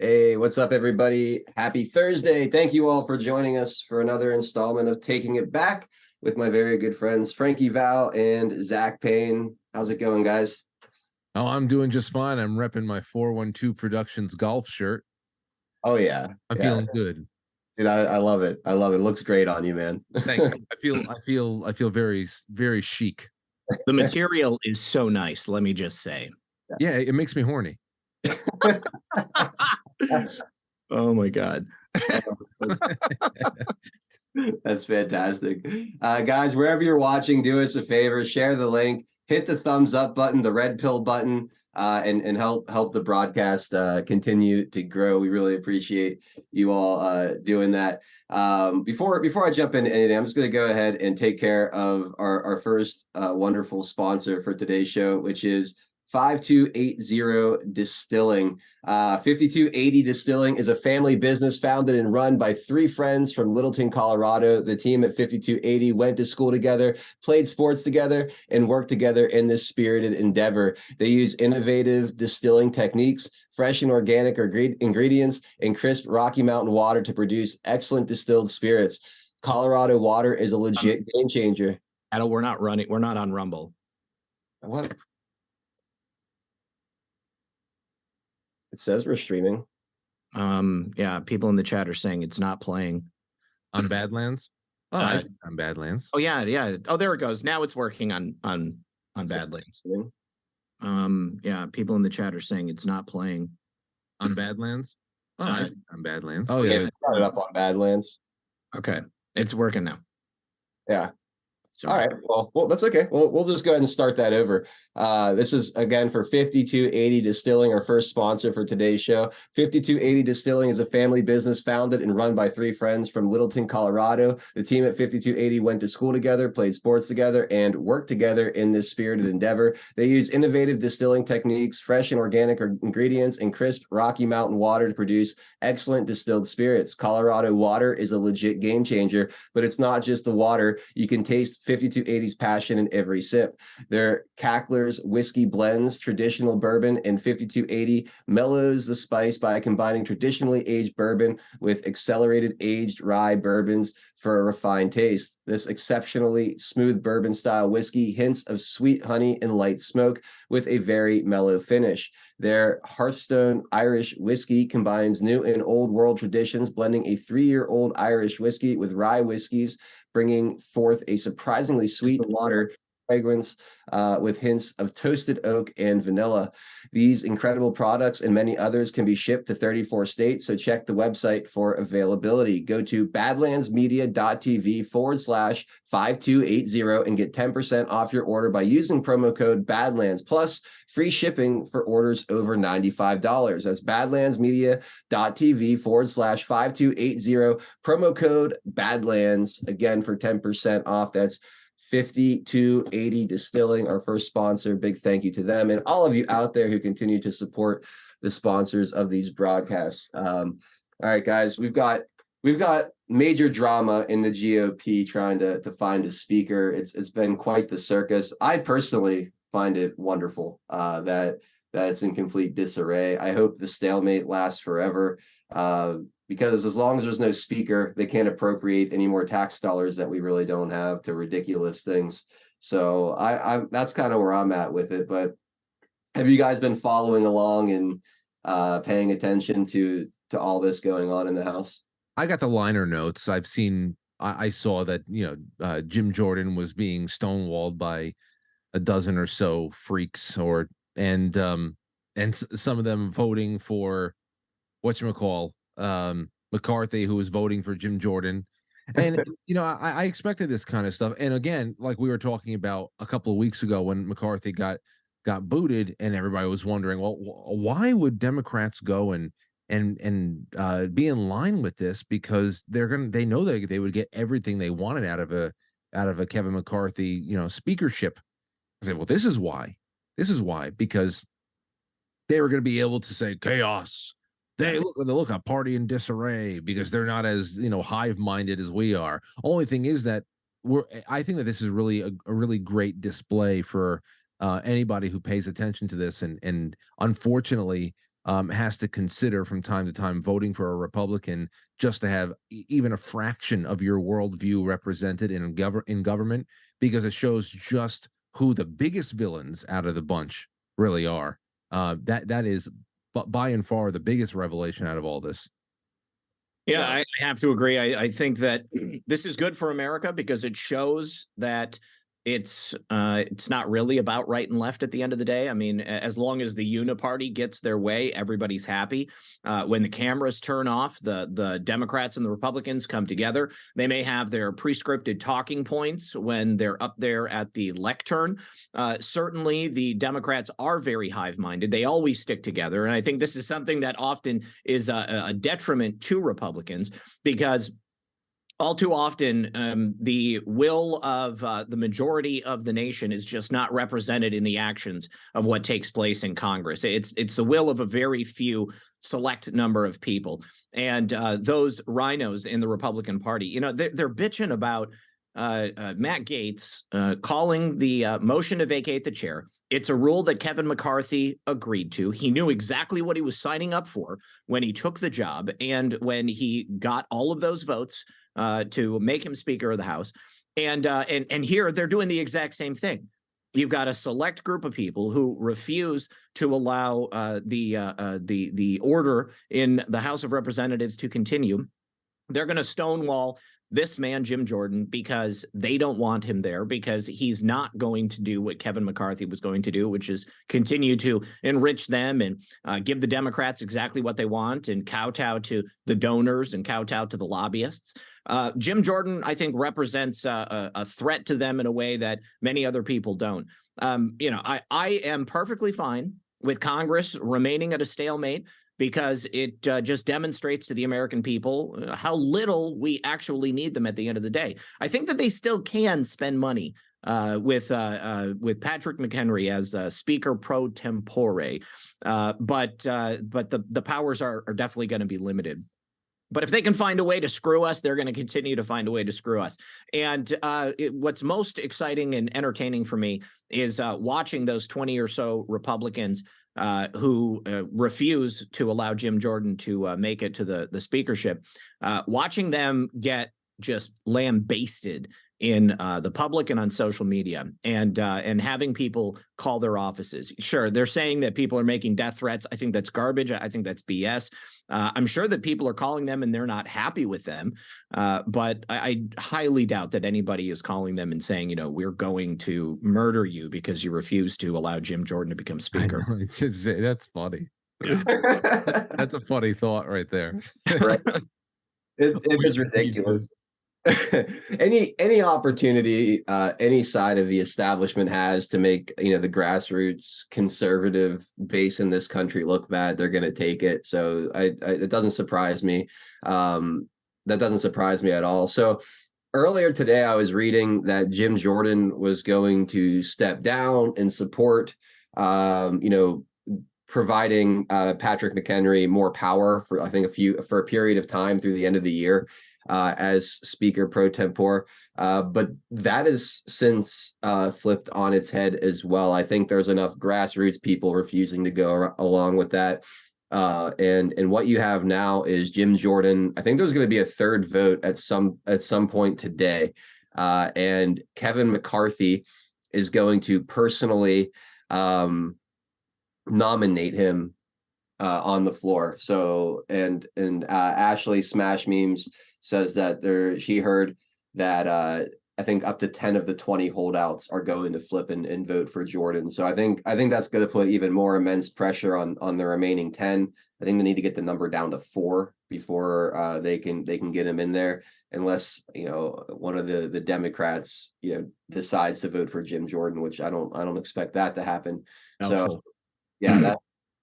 Hey, what's up, everybody? Happy Thursday. Thank you all for joining us for another installment of Taking It Back with my very good friends, Frankie Val and Zach Payne. How's it going, guys? Oh, I'm doing just fine. I'm repping my 412 Productions golf shirt. Oh, yeah. I'm Yeah. feeling good. Dude, I love it. I love it. It looks great on you, man. Thank you. I feel very chic. The material is so nice, let me just say. Yeah, it makes me horny. Oh my God. That's fantastic. Guys, wherever you're watching, do us a favor, share the link, hit the thumbs up button, the red pill button, and help the broadcast continue to grow. We really appreciate you all doing that. Before I jump into anything, I'm just going to go ahead and take care of our first wonderful sponsor for today's show, which is 5280 Distilling. 5280 Distilling is a family business founded and run by three friends from Littleton, Colorado. The team at 5280 went to school together, played sports together, and worked together in this spirited endeavor. They use innovative distilling techniques, fresh and organic ingredients, and crisp Rocky Mountain water to produce excellent distilled spirits. Colorado water is a legit game changer. We're not on Rumble. What? It says we're streaming. Yeah, people in the chat are saying it's not playing on Badlands. Oh, I think on Badlands. Oh yeah. Oh, there it goes. Now it's working on Badlands. Yeah, people in the chat are saying it's not playing on Badlands. Oh, I think on Badlands. Oh yeah, start it up on Badlands. Okay, it's working now. Yeah. All right. Well, that's okay. We'll just go ahead and start that over. This is, again, for 5280 Distilling, our first sponsor for today's show. 5280 Distilling is a family business founded and run by three friends from Littleton, Colorado. The team at 5280 went to school together, played sports together, and worked together in this spirited endeavor. They use innovative distilling techniques, fresh and organic ingredients, and crisp Rocky Mountain water to produce excellent distilled spirits. Colorado water is a legit game changer, but it's not just the water. You can taste 5280's passion in every sip. Their Cackler's whiskey blends traditional bourbon, and 5280 mellows the spice by combining traditionally aged bourbon with accelerated aged rye bourbons for a refined taste. This exceptionally smooth bourbon style whiskey hints of sweet honey and light smoke with a very mellow finish. Their Hearthstone Irish whiskey combines new and old world traditions, blending a 3-year-old Irish whiskey with rye whiskeys, bringing forth a surprisingly sweet water fragrance with hints of toasted oak and vanilla. These incredible products and many others can be shipped to 34 states, so check the website for availability. Go to badlandsmedia.tv/5280 and get 10% off your order by using promo code Badlands, plus free shipping for orders over $95. That's badlandsmedia.tv/5280, promo code Badlands, again, for 10% off. That's 5280 Distilling, our first sponsor. Big thank you to them and all of you out there who continue to support the sponsors of these broadcasts. All right, guys, we've got major drama in the GOP trying to find a speaker. It's been quite the circus. I personally find it wonderful that it's in complete disarray. I hope the stalemate lasts forever. Because as long as there's no speaker, they can't appropriate any more tax dollars that we really don't have to ridiculous things. So I that's kind of where I'm at with it. But have you guys been following along and paying attention to all this going on in the House? I got the liner notes. I saw that, Jim Jordan was being stonewalled by a dozen or so freaks, and some of them voting for whatchamacall, McCarthy, who was voting for Jim Jordan. And, I expected this kind of stuff. And again, like we were talking about a couple of weeks ago when McCarthy got booted and everybody was wondering, well, why would Democrats go and be in line with this? Because they know they would get everything they wanted out of a Kevin McCarthy, speakership. I said, well, this is why, because they were going to be able to say chaos. They look a party in disarray because they're not as hive-minded as we are. Only thing is that I think that this is really a really great display for anybody who pays attention to this, and unfortunately, has to consider from time to time voting for a Republican just to have even a fraction of your worldview represented in government, because it shows just who the biggest villains out of the bunch really are. That is by and far the biggest revelation out of all this. Yeah, I have to agree. I think that this is good for America because it shows that it's not really about right and left at the end of the day. I mean, as long as the uniparty gets their way, everybody's happy. When the cameras turn off, the Democrats and the Republicans come together. They may have their pre-scripted talking points when they're up there at the lectern. Certainly, the Democrats are very hive-minded. They always stick together. And I think this is something that often is a detriment to Republicans, because all too often, the will of the majority of the nation is just not represented in the actions of what takes place in Congress. It's the will of a very few select number of people. And those rhinos in the Republican Party, you know, they're bitching about Matt Gaetz calling the motion to vacate the chair. It's a rule that Kevin McCarthy agreed to. He knew exactly what he was signing up for when he took the job and when he got all of those votes to make him Speaker of the House. And here they're doing the exact same thing. You've got a select group of people who refuse to allow the order in the House of Representatives to continue. They're going to stonewall this man, Jim Jordan, because they don't want him there, because he's not going to do what Kevin McCarthy was going to do, which is continue to enrich them and give the Democrats exactly what they want and kowtow to the donors and kowtow to the lobbyists. Jim Jordan, I think, represents a threat to them in a way that many other people don't. You know, I am perfectly fine with Congress remaining at a stalemate, because it just demonstrates to the American people how little we actually need them at the end of the day. I think that they still can spend money with Patrick McHenry as Speaker pro tempore, but the powers are definitely going to be limited. But if they can find a way to screw us, they're going to continue to find a way to screw us. And what's most exciting and entertaining for me is watching those 20 or so Republicans who refuse to allow Jim Jordan to make it to the speakership, watching them get just lambasted in the public and on social media, and having people call their offices. Sure, they're saying that people are making death threats. I think that's garbage. I think that's BS. I'm sure that people are calling them and they're not happy with them. But I highly doubt that anybody is calling them and saying, you know, we're going to murder you because you refuse to allow Jim Jordan to become speaker. That's funny. Yeah. That's a funny thought right there. Right. It is ridiculous. Any opportunity any side of the establishment has to make, you know, the grassroots conservative base in this country look bad, they're going to take it. So it doesn't surprise me. That doesn't surprise me at all. So earlier today, I was reading that Jim Jordan was going to step down and support, you know, providing Patrick McHenry more power for, I think, for a period of time through the end of the year as Speaker pro tempore. But that is since flipped on its head as well. I think there's enough grassroots people refusing to go along with that. And what you have now is Jim Jordan. I think there's going to be a third vote at some point today. And Kevin McCarthy is going to personally nominate him on the floor. So and Ashley Smash Memes says that she heard that I think up to 10 of the 20 holdouts are going to flip and vote for Jordan. So I think that's going to put even more immense pressure on the remaining 10. I think they need to get the number down to 4 before they can get him in there, unless, you know, one of the Democrats, you know, decides to vote for Jim Jordan, which I don't expect that to happen. Helpful. So yeah,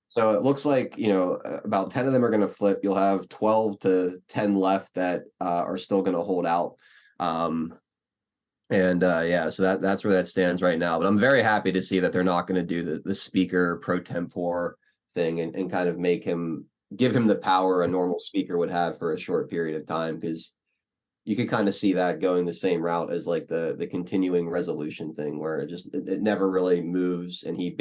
so it looks like, you know, about 10 of them are going to flip. You'll have 12 to 10 left that are still going to hold out. Yeah, so that's where that stands right now. But I'm very happy to see that they're not going to do the speaker pro tempore thing and kind of give him the power a normal speaker would have for a short period of time, because you could kind of see that going the same route as like the continuing resolution thing, where it never really moves, and he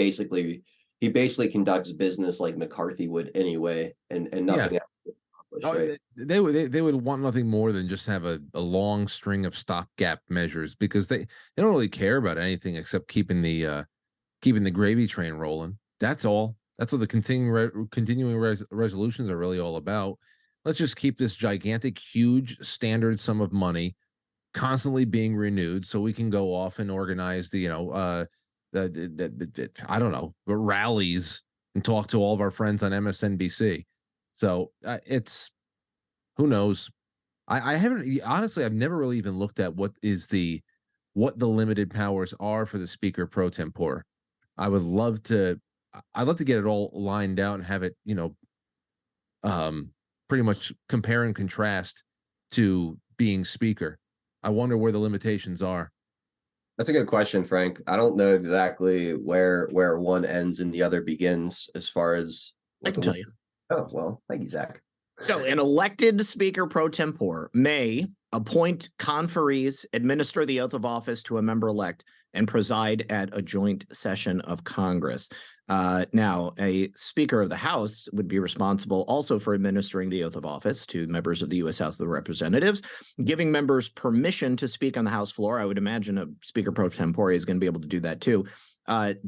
he basically conducts business like McCarthy would anyway, and nothing else is accomplished, right? They would want nothing more than just have a long string of stopgap measures, because they don't really care about anything except keeping the gravy train rolling. That's all. That's what the continuing resolutions are really all about. Let's just keep this gigantic, huge standard sum of money constantly being renewed, so we can go off and organize the I don't know, rallies and talk to all of our friends on MSNBC. So it's, who knows? I haven't, honestly, I've never really even looked at what the limited powers are for the speaker pro tempore. I'd love to get it all lined out and have it, pretty much compare and contrast to being speaker. I wonder where the limitations are. That's a good question, Frank. I don't know exactly where one ends and the other begins as far as I can tell you. Oh, well, thank you, Zach. So an elected speaker pro tempore may appoint conferees, administer the oath of office to a member-elect, and preside at a joint session of Congress. Now, a Speaker of the House would be responsible also for administering the oath of office to members of the U.S. House of Representatives, giving members permission to speak on the House floor. I would imagine a Speaker pro tempore is going to be able to do that too.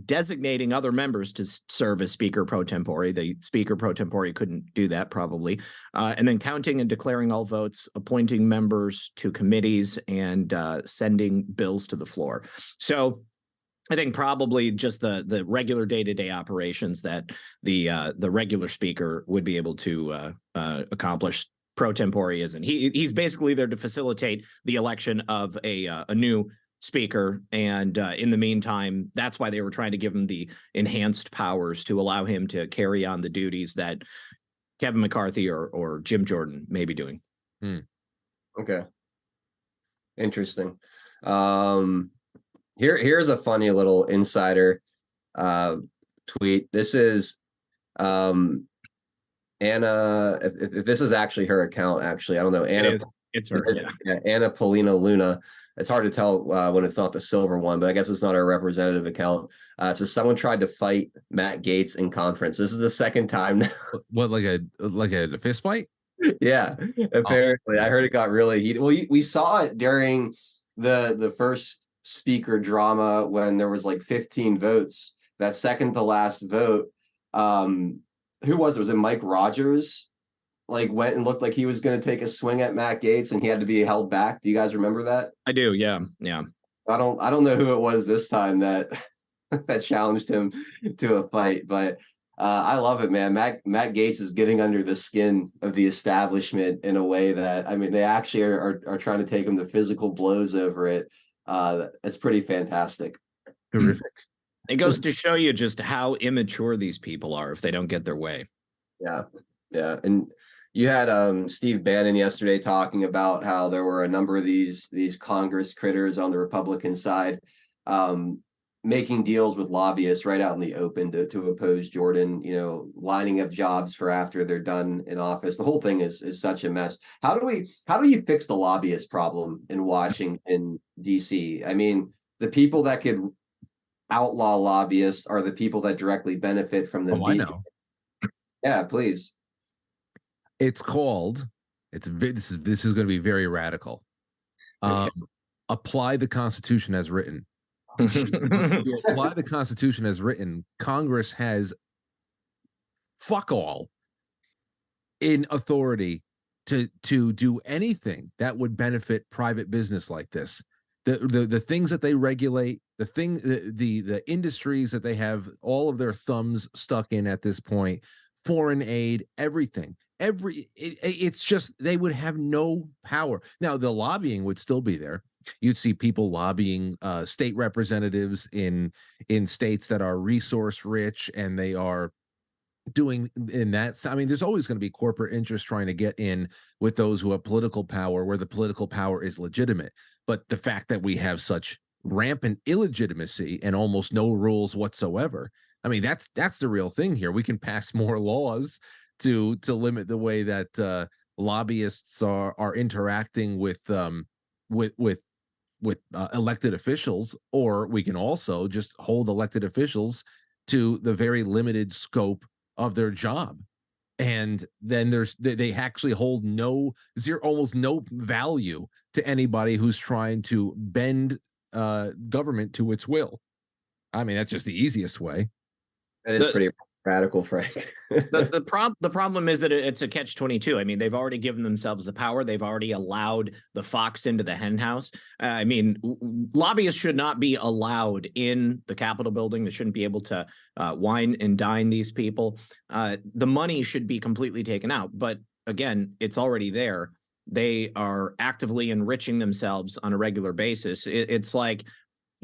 Designating other members to serve as Speaker pro tempore. The Speaker pro tempore couldn't do that probably. And then counting and declaring all votes, appointing members to committees, and sending bills to the floor. So I think probably just the regular day-to-day operations that the regular speaker would be able to accomplish. Pro tempore is, and he's basically there to facilitate the election of a new speaker, and in the meantime, that's why they were trying to give him the enhanced powers to allow him to carry on the duties that Kevin McCarthy or Jim Jordan may be doing. Okay, interesting. Here's a funny little insider tweet. This is Anna. If this is actually her account, actually, I don't know. Anna, it's her. Yeah, Anna Polina Luna. It's hard to tell when it's not the silver one, but I guess it's not our representative account. So someone tried to fight Matt Gaetz in conference. This is the second time now. What, like a fist fight? Yeah, apparently. I heard it got really heated. Well, we saw it during the first speaker drama when there was like 15 votes. That second to last vote, who was it? Was it Mike Rogers? Like went and looked like he was going to take a swing at Matt Gaetz, and he had to be held back. Do you guys remember that? I do. Yeah. I don't know who it was this time that that challenged him to a fight, but I love it, man. Matt Gaetz is getting under the skin of the establishment in a way that, I mean, they actually are trying to take him to physical blows over it. It's pretty fantastic. Terrific. It goes to show you just how immature these people are if they don't get their way. Yeah. And you had Steve Bannon yesterday talking about how there were a number of these Congress critters on the Republican side making deals with lobbyists right out in the open to oppose Jordan, lining up jobs for after they're done in office. The whole thing is such a mess. How do you fix the lobbyist problem in Washington, D.C.? I mean, the people that could outlaw lobbyists are the people that directly benefit from them. I know. Yeah, please. It's called. This is going to be very radical. Apply the Constitution as written. You apply the Constitution as written. Congress has fuck all in authority to do anything that would benefit private business like this. The things that they regulate, the industries that they have all of their thumbs stuck in at this point, foreign aid, everything. It's just they would have no power. Now the lobbying would still be there. You'd see people lobbying state representatives in states that are resource rich, and they are doing in that. I mean, there's always going to be corporate interest trying to get in with those who have political power, where the political power is legitimate. But the fact that we have such rampant illegitimacy and almost no rules whatsoever, I mean, that's the real thing here. We can pass more laws to limit the way that lobbyists are interacting with elected officials, or we can also just hold elected officials to the very limited scope of their job. And then they actually hold almost no value to anybody who's trying to bend government to its will. I mean, that's just the easiest way. That is pretty radical, Frank. The problem is that it's a catch-22. I mean, they've already given themselves the power. They've already allowed the fox into the hen house. I mean, lobbyists should not be allowed in the Capitol building. They shouldn't be able to wine and dine these people. The money should be completely taken out. But again, it's already there. They are actively enriching themselves on a regular basis. It's like,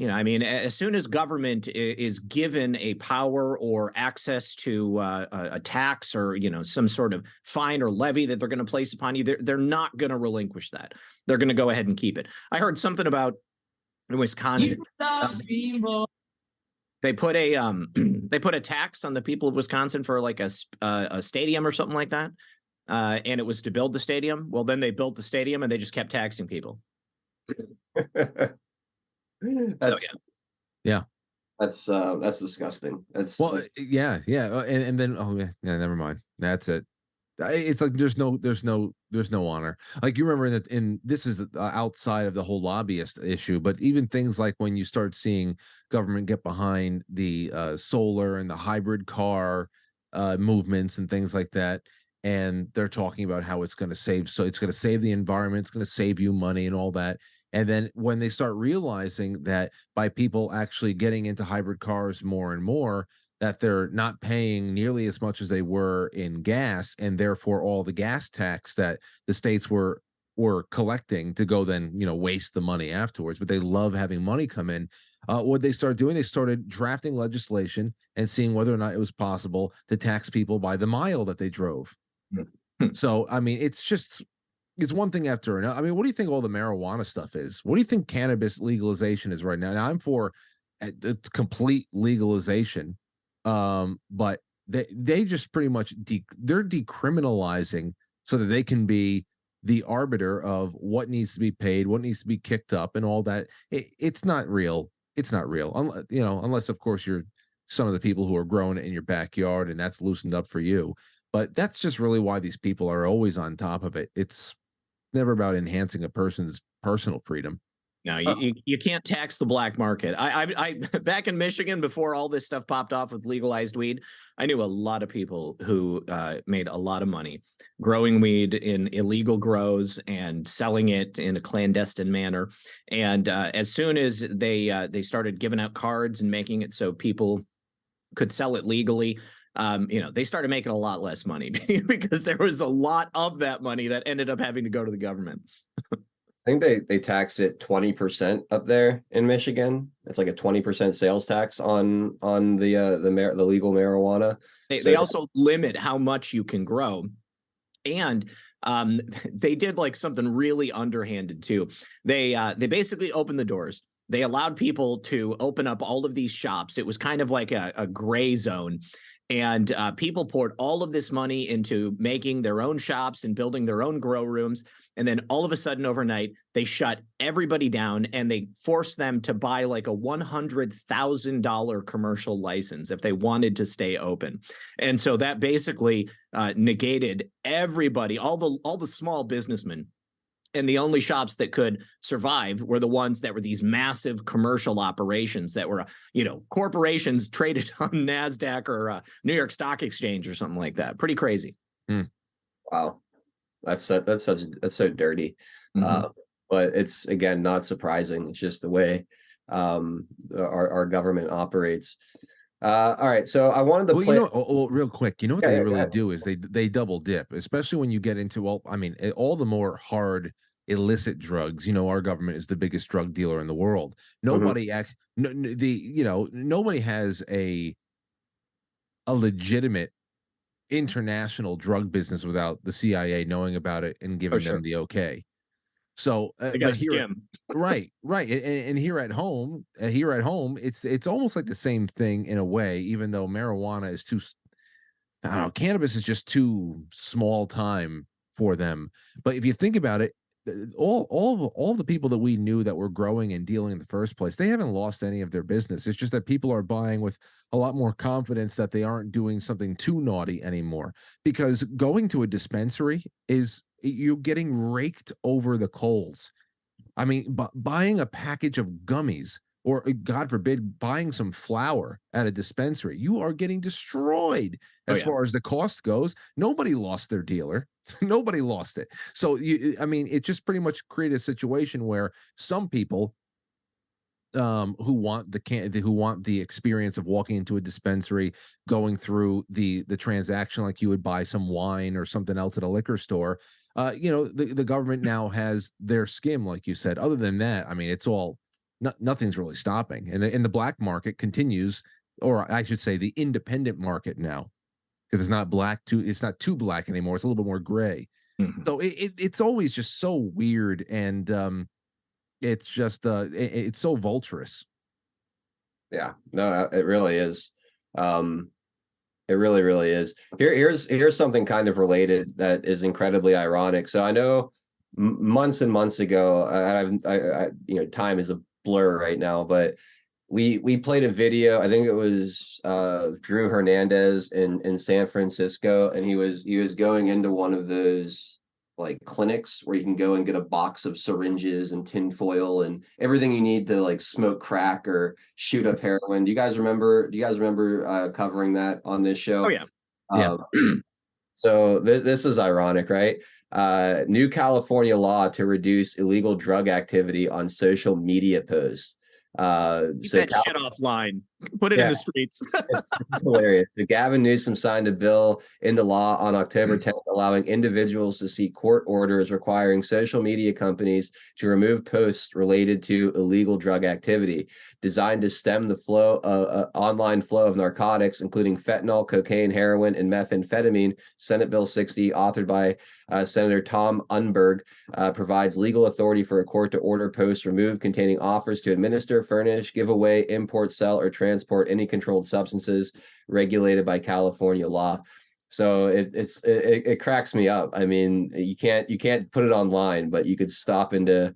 I mean, as soon as government is given a power or access to a tax or, some sort of fine or levy that they're going to place upon you, they're not going to relinquish that. They're going to go ahead and keep it. I heard something about in Wisconsin. They put a tax on the people of Wisconsin for like a stadium or something like that. And it was to build the stadium. Well, then they built the stadium and they just kept taxing people. That's disgusting. Yeah. And then never mind. That's it. It's like there's no honor. Like you remember that this is outside of the whole lobbyist issue, but even things like when you start seeing government get behind the solar and the hybrid car movements and things like that, and they're talking about how it's going to save the environment, it's going to save you money and all that. And then when they start realizing that by people actually getting into hybrid cars more and more, that they're not paying nearly as much as they were in gas, and therefore all the gas tax that the states were collecting to go then, waste the money afterwards. But they love having money come in. What they started doing, they started drafting legislation and seeing whether or not it was possible to tax people by the mile that they drove. So, I mean, it's one thing after another. I mean, what do you think all the marijuana stuff is? What do you think cannabis legalization is right now? Now, I'm for complete legalization, but they just pretty much they're decriminalizing so that they can be the arbiter of what needs to be paid, what needs to be kicked up, and all that. It's not real. It's not real, unless of course you're some of the people who are growing it in your backyard and that's loosened up for you. But that's just really why these people are always on top of it. It's never about enhancing a person's personal freedom. No, you can't tax the black market. I back in Michigan before all this stuff popped off with legalized weed, I knew a lot of people who made a lot of money growing weed in illegal grows and selling it in a clandestine manner. And as soon as they started giving out cards and making it so people could sell it legally, they started making a lot less money because there was a lot of that money that ended up having to go to the government. I think they tax it 20% up there in Michigan. It's like a 20% sales tax on the legal marijuana. They also limit how much you can grow, and they did like something really underhanded too. They basically opened the doors. They allowed people to open up all of these shops. It was kind of like a gray zone. And people poured all of this money into making their own shops and building their own grow rooms. And then all of a sudden overnight, they shut everybody down and they forced them to buy like a $100,000 commercial license if they wanted to stay open. And so that basically negated everybody, all the small businessmen. And the only shops that could survive were the ones that were these massive commercial operations that were, corporations traded on NASDAQ or New York Stock Exchange or something like that. Pretty crazy. Wow. That's so dirty. Mm-hmm. But it's, again, not surprising. It's just the way our government operates. All right, so I wanted to play. Real quick, what they really do is they double dip, especially when you get into all the more hard illicit drugs. Our government is the biggest drug dealer in the world. Nobody nobody has a legitimate international drug business without the CIA knowing about it and giving them the okay. So, but here, right, and here at home, it's almost like the same thing in a way. Even though marijuana is cannabis is just too small time for them. But if you think about it, all the people that we knew that were growing and dealing in the first place, they haven't lost any of their business. It's just that people are buying with a lot more confidence that they aren't doing something too naughty anymore. Because going to a dispensary is you're getting raked over the coals. I mean, buying a package of gummies, or God forbid, buying some flour at a dispensary, you are getting destroyed as far as the cost goes. Nobody lost their dealer. Nobody lost it. So I mean, it just pretty much created a situation where some people who want the experience of walking into a dispensary, going through the transaction like you would buy some wine or something else at a liquor store. The government now has their skim, like you said. Other than that, I mean, it's all nothing's really stopping, and the black market continues, or I should say, the independent market now, because it's not too black anymore. It's a little bit more gray. Mm-hmm. So it's always just so weird, and it's just it's so vulturous. Yeah, no, it really is. It really, really is. Here's something kind of related that is incredibly ironic. So I know months and months ago, and time is a blur right now, but we played a video. I think it was Drew Hernandez in San Francisco, and he was going into one of those like clinics where you can go and get a box of syringes and tinfoil and everything you need to like smoke crack or shoot up heroin. Do you guys remember covering that on this show? Oh yeah. So this is ironic, right? New California law to reduce illegal drug activity on social media posts. Keep that shit offline. Put it in the streets. It's hilarious. So Gavin Newsom signed a bill into law on October 10th, allowing individuals to seek court orders requiring social media companies to remove posts related to illegal drug activity, designed to stem the online flow of narcotics, including fentanyl, cocaine, heroin, and methamphetamine. Senate Bill 60, authored by Senator Tom Unberg, provides legal authority for a court to order posts removed containing offers to administer, furnish, give away, import, sell, or transport any controlled substances regulated by California law. So it cracks me up. I mean, you can't put it online, but you could stop into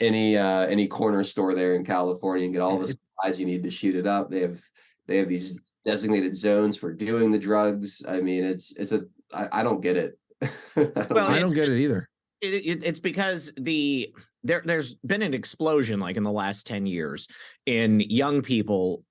any corner store there in California and get all the supplies you need to shoot it up. They have these designated zones for doing the drugs. I mean, I don't get it. I don't get it either. It's because there's been an explosion like in the last 10 years in young people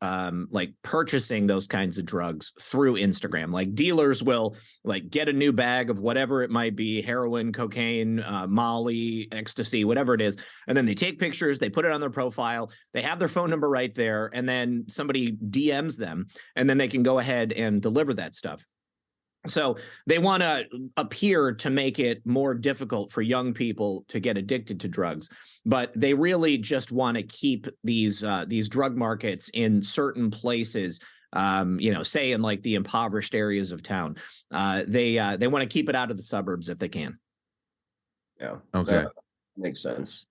like purchasing those kinds of drugs through Instagram. Like dealers will like get a new bag of whatever it might be, heroin, cocaine, Molly, ecstasy, whatever it is, and then they take pictures, they put it on their profile, they have their phone number right there, and then somebody DMs them, and then they can go ahead and deliver that stuff. So they want to appear to make it more difficult for young people to get addicted to drugs, but they really just want to keep these drug markets in certain places. Say in like the impoverished areas of town. They want to keep it out of the suburbs if they can. Yeah. Okay. That makes sense.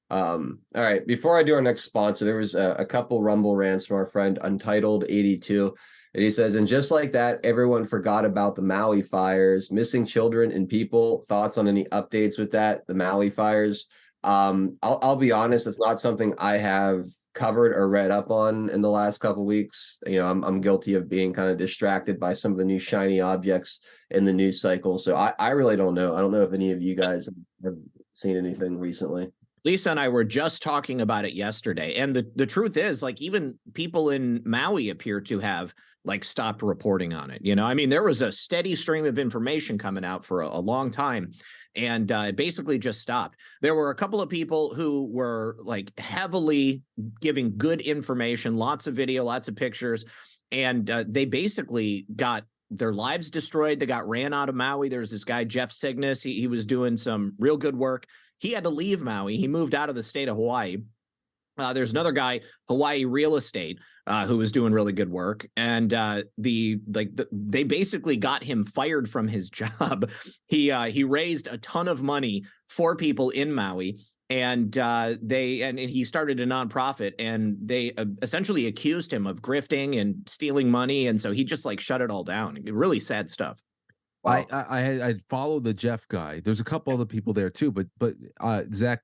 All right. Before I do our next sponsor, there was a couple Rumble rants from our friend Untitled 82. And he says, and just like that, everyone forgot about the Maui fires, missing children and people. Thoughts on any updates with that, the Maui fires? I'll be honest, it's not something I have covered or read up on in the last couple of weeks. I'm guilty of being kind of distracted by some of the new shiny objects in the news cycle. So I really don't know. I don't know if any of you guys have seen anything recently. Lisa and I were just talking about it yesterday. And the truth is, like, even people in Maui appear to have like stopped reporting on it. I mean, there was a steady stream of information coming out for a long time, and it basically just stopped. There were a couple of people who were like heavily giving good information, lots of video, lots of pictures, and they basically got their lives destroyed. They got ran out of Maui. There was this guy, Jeff Cygnus. He was doing some real good work. He had to leave Maui. He moved out of the state of Hawaii. There's another guy, Hawaii Real Estate, who was doing really good work, and they basically got him fired from his job. He raised a ton of money for people in Maui, and he started a nonprofit, and they essentially accused him of grifting and stealing money, and so he just like shut it all down. Really sad stuff. Wow. I followed the Jeff guy. There's a couple other people there too, but Zach,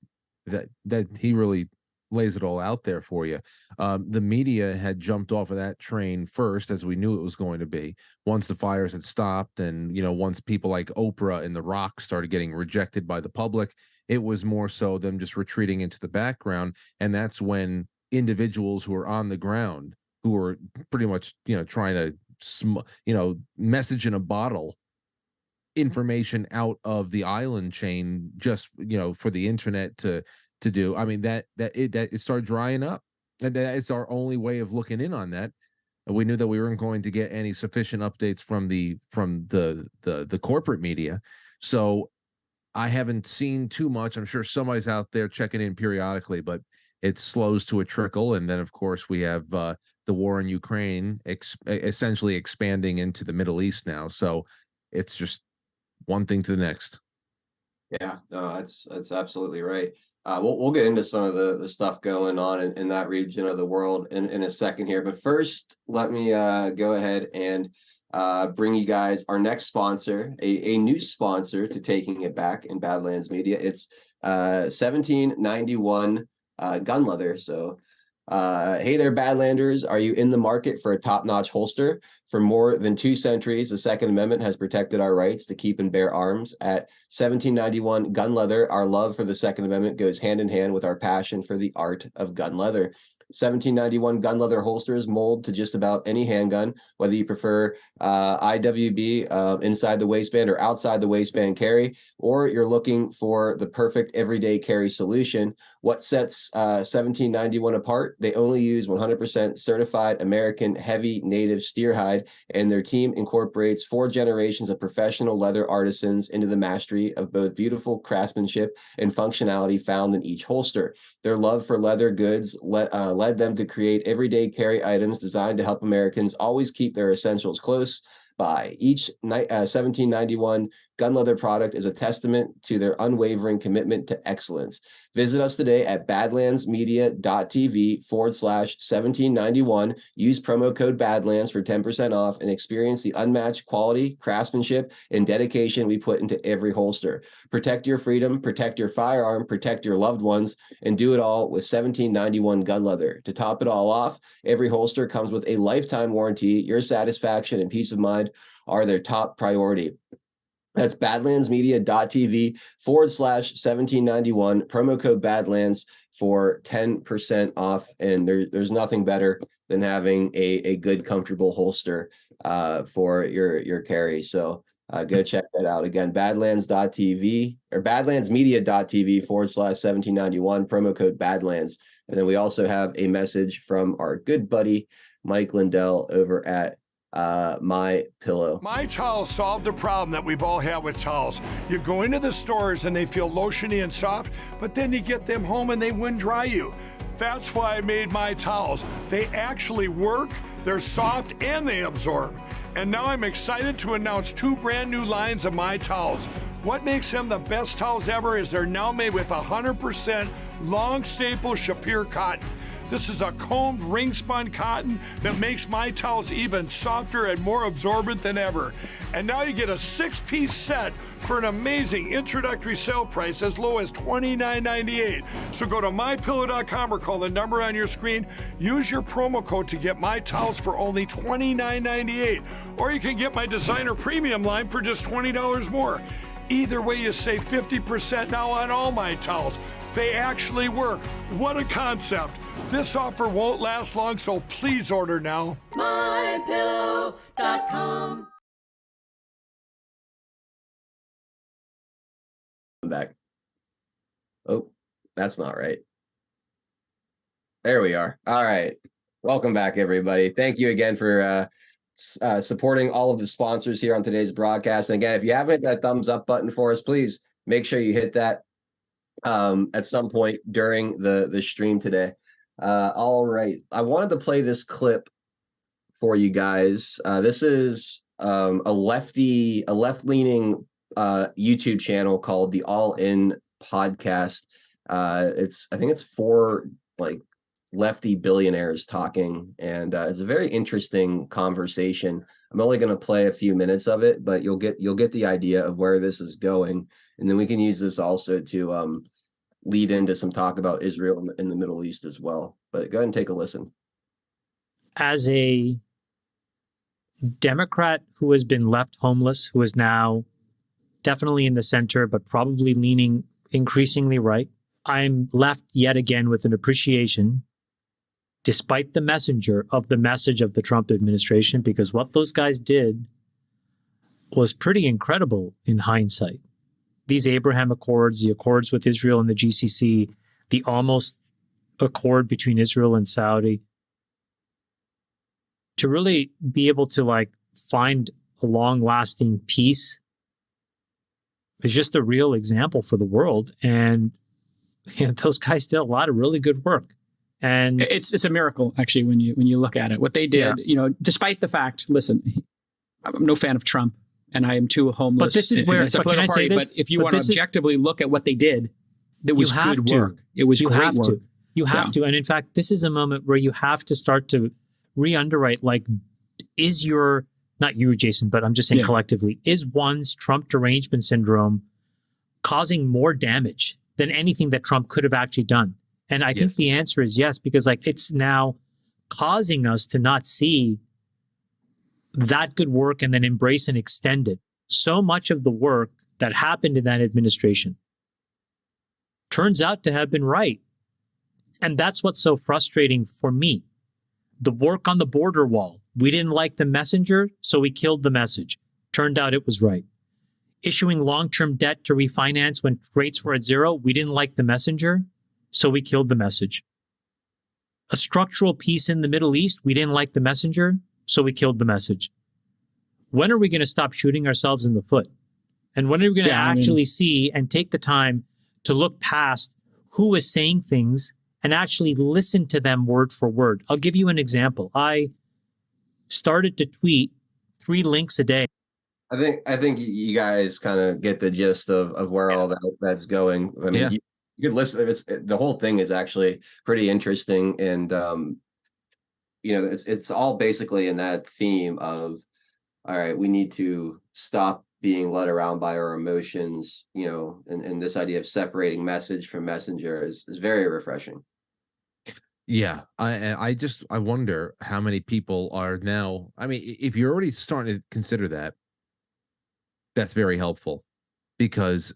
that he really lays it all out there for you. The media had jumped off of that train first, as we knew it was going to be. Once the fires had stopped, and once people like Oprah and The Rock started getting rejected by the public, it was more so them just retreating into the background, and that's when individuals who are on the ground, who are pretty much trying to message in a bottle information out of the island chain, just for the internet to do. I mean, that it started drying up, and that it's our only way of looking in on that. And we knew that we weren't going to get any sufficient updates from the corporate media. So I haven't seen too much. I'm sure somebody's out there checking in periodically, but it slows to a trickle. And then, of course, we have the war in Ukraine essentially expanding into the Middle East now. So it's just one thing to the next. Yeah, no, that's absolutely right. We'll get into some of the stuff going on in that region of the world in a second here. But first, let me go ahead and bring you guys our next sponsor, a new sponsor to Taking It Back in Badlands Media. It's 1791 Gun Leather. So hey there, Badlanders. Are you in the market for a top-notch holster? For more than 2 centuries, the Second Amendment has protected our rights to keep and bear arms. At 1791 Gun Leather, our love for the Second Amendment goes hand in hand with our passion for the art of gun leather. 1791 Gun Leather holsters mold to just about any handgun, whether you prefer IWB inside the waistband or outside the waistband carry, or you're looking for the perfect everyday carry solution. What sets 1791 apart? They only use 100% certified American heavy native steer hide, and their team incorporates 4 generations of professional leather artisans into the mastery of both beautiful craftsmanship and functionality found in each holster. Their love for leather goods led them to create everyday carry items designed to help Americans always keep their essentials close by. Each 1791 Gun Leather product is a testament to their unwavering commitment to excellence. Visit us today at badlandsmedia.tv/1791. Use promo code Badlands for 10% off and experience the unmatched quality, craftsmanship, and dedication we put into every holster. Protect your freedom, protect your firearm, protect your loved ones, and do it all with 1791 Gun Leather. To top it all off, every holster comes with a lifetime warranty. Your satisfaction and peace of mind are their top priority. That's badlandsmedia.tv/1791, promo code Badlands for 10% off. And there's nothing better than having a good, comfortable holster for your carry. So go check that out. Again, badlands.tv or badlandsmedia.tv/1791, promo code Badlands. And then we also have a message from our good buddy, Mike Lindell over at My Pillow. My Towels solved a problem that we've all had with towels. You go into the stores and they feel lotiony and soft, but then you get them home and they wind dry you. That's why I made My Towels. They actually work, they're soft, and they absorb. And now I'm excited to announce 2 brand new lines of My Towels. What makes them the best towels ever is they're now made with 100% long staple Shapir cotton. This is a combed ring spun cotton that makes My Towels even softer and more absorbent than ever. And now you get a 6-piece set for an amazing introductory sale price as low as $29.98. So go to mypillow.com or call the number on your screen. Use your promo code to get My Towels for only $29.98. Or you can get my designer premium line for just $20 more. Either way, you save 50% now on all My Towels. They actually work. What a concept. This offer won't last long, so please order now. mypillow.com. I'm back. Oh, that's not right. There we are. All right. Welcome back, everybody. Thank you again for supporting all of the sponsors here on today's broadcast. And again, if you haven't hit that thumbs up button for us, please make sure you hit that at some point during the stream today. All right. I wanted to play this clip for you guys. This is a left-leaning YouTube channel called the All In Podcast. I think it's 4 lefty billionaires talking, and it's a very interesting conversation. I'm only going to play a few minutes of it, but you'll get the idea of where this is going, and then we can use this also to lead into some talk about Israel in the Middle East as well. But go ahead and take a listen. As a Democrat who has been left homeless, who is now definitely in the center, but probably leaning increasingly right, I'm left yet again with an appreciation, despite the message of the Trump administration, because what those guys did was pretty incredible in hindsight. These Abraham Accords, the accords with Israel and the GCC, the almost accord between Israel and Saudi, to really be able to like find a long-lasting peace is just a real example for the world. And those guys did a lot of really good work. And it's a miracle, actually, when you look at it. What they did, despite the fact, listen, I'm no fan of Trump, and I am too homeless. But this is where, but can I say this? But if you want to objectively look at what they did, it was good work. It was great work. You have to. And in fact, this is a moment where you have to start to re-underwrite, like, is your, not you, Jason, but I'm just saying collectively, is one's Trump derangement syndrome causing more damage than anything that Trump could have actually done? And I think the answer is yes, because like it's now causing us to not see that good work and then embrace and extend it. So much of the work that happened in that administration turns out to have been right. And that's what's so frustrating for me. The work on the border wall, we didn't like the messenger, so we killed the message. Turned out it was right. Issuing long-term debt to refinance when rates were at zero, we didn't like the messenger, so we killed the message. A structural peace in the Middle East, we didn't like the messenger, so we killed the message. When are we going to stop shooting ourselves in the foot? And when are we going to actually see and take the time to look past who is saying things and actually listen to them word for word? I'll give you an example. I started to tweet 3 links a day. I think you guys kind of get the gist of where all that's going. I mean, you could listen. The whole thing is actually pretty interesting, and it's all basically in that theme of, all right, we need to stop being led around by our emotions, and this idea of separating message from messenger is very refreshing. Yeah, I wonder how many people are now. I mean, if you're already starting to consider that, that's very helpful, because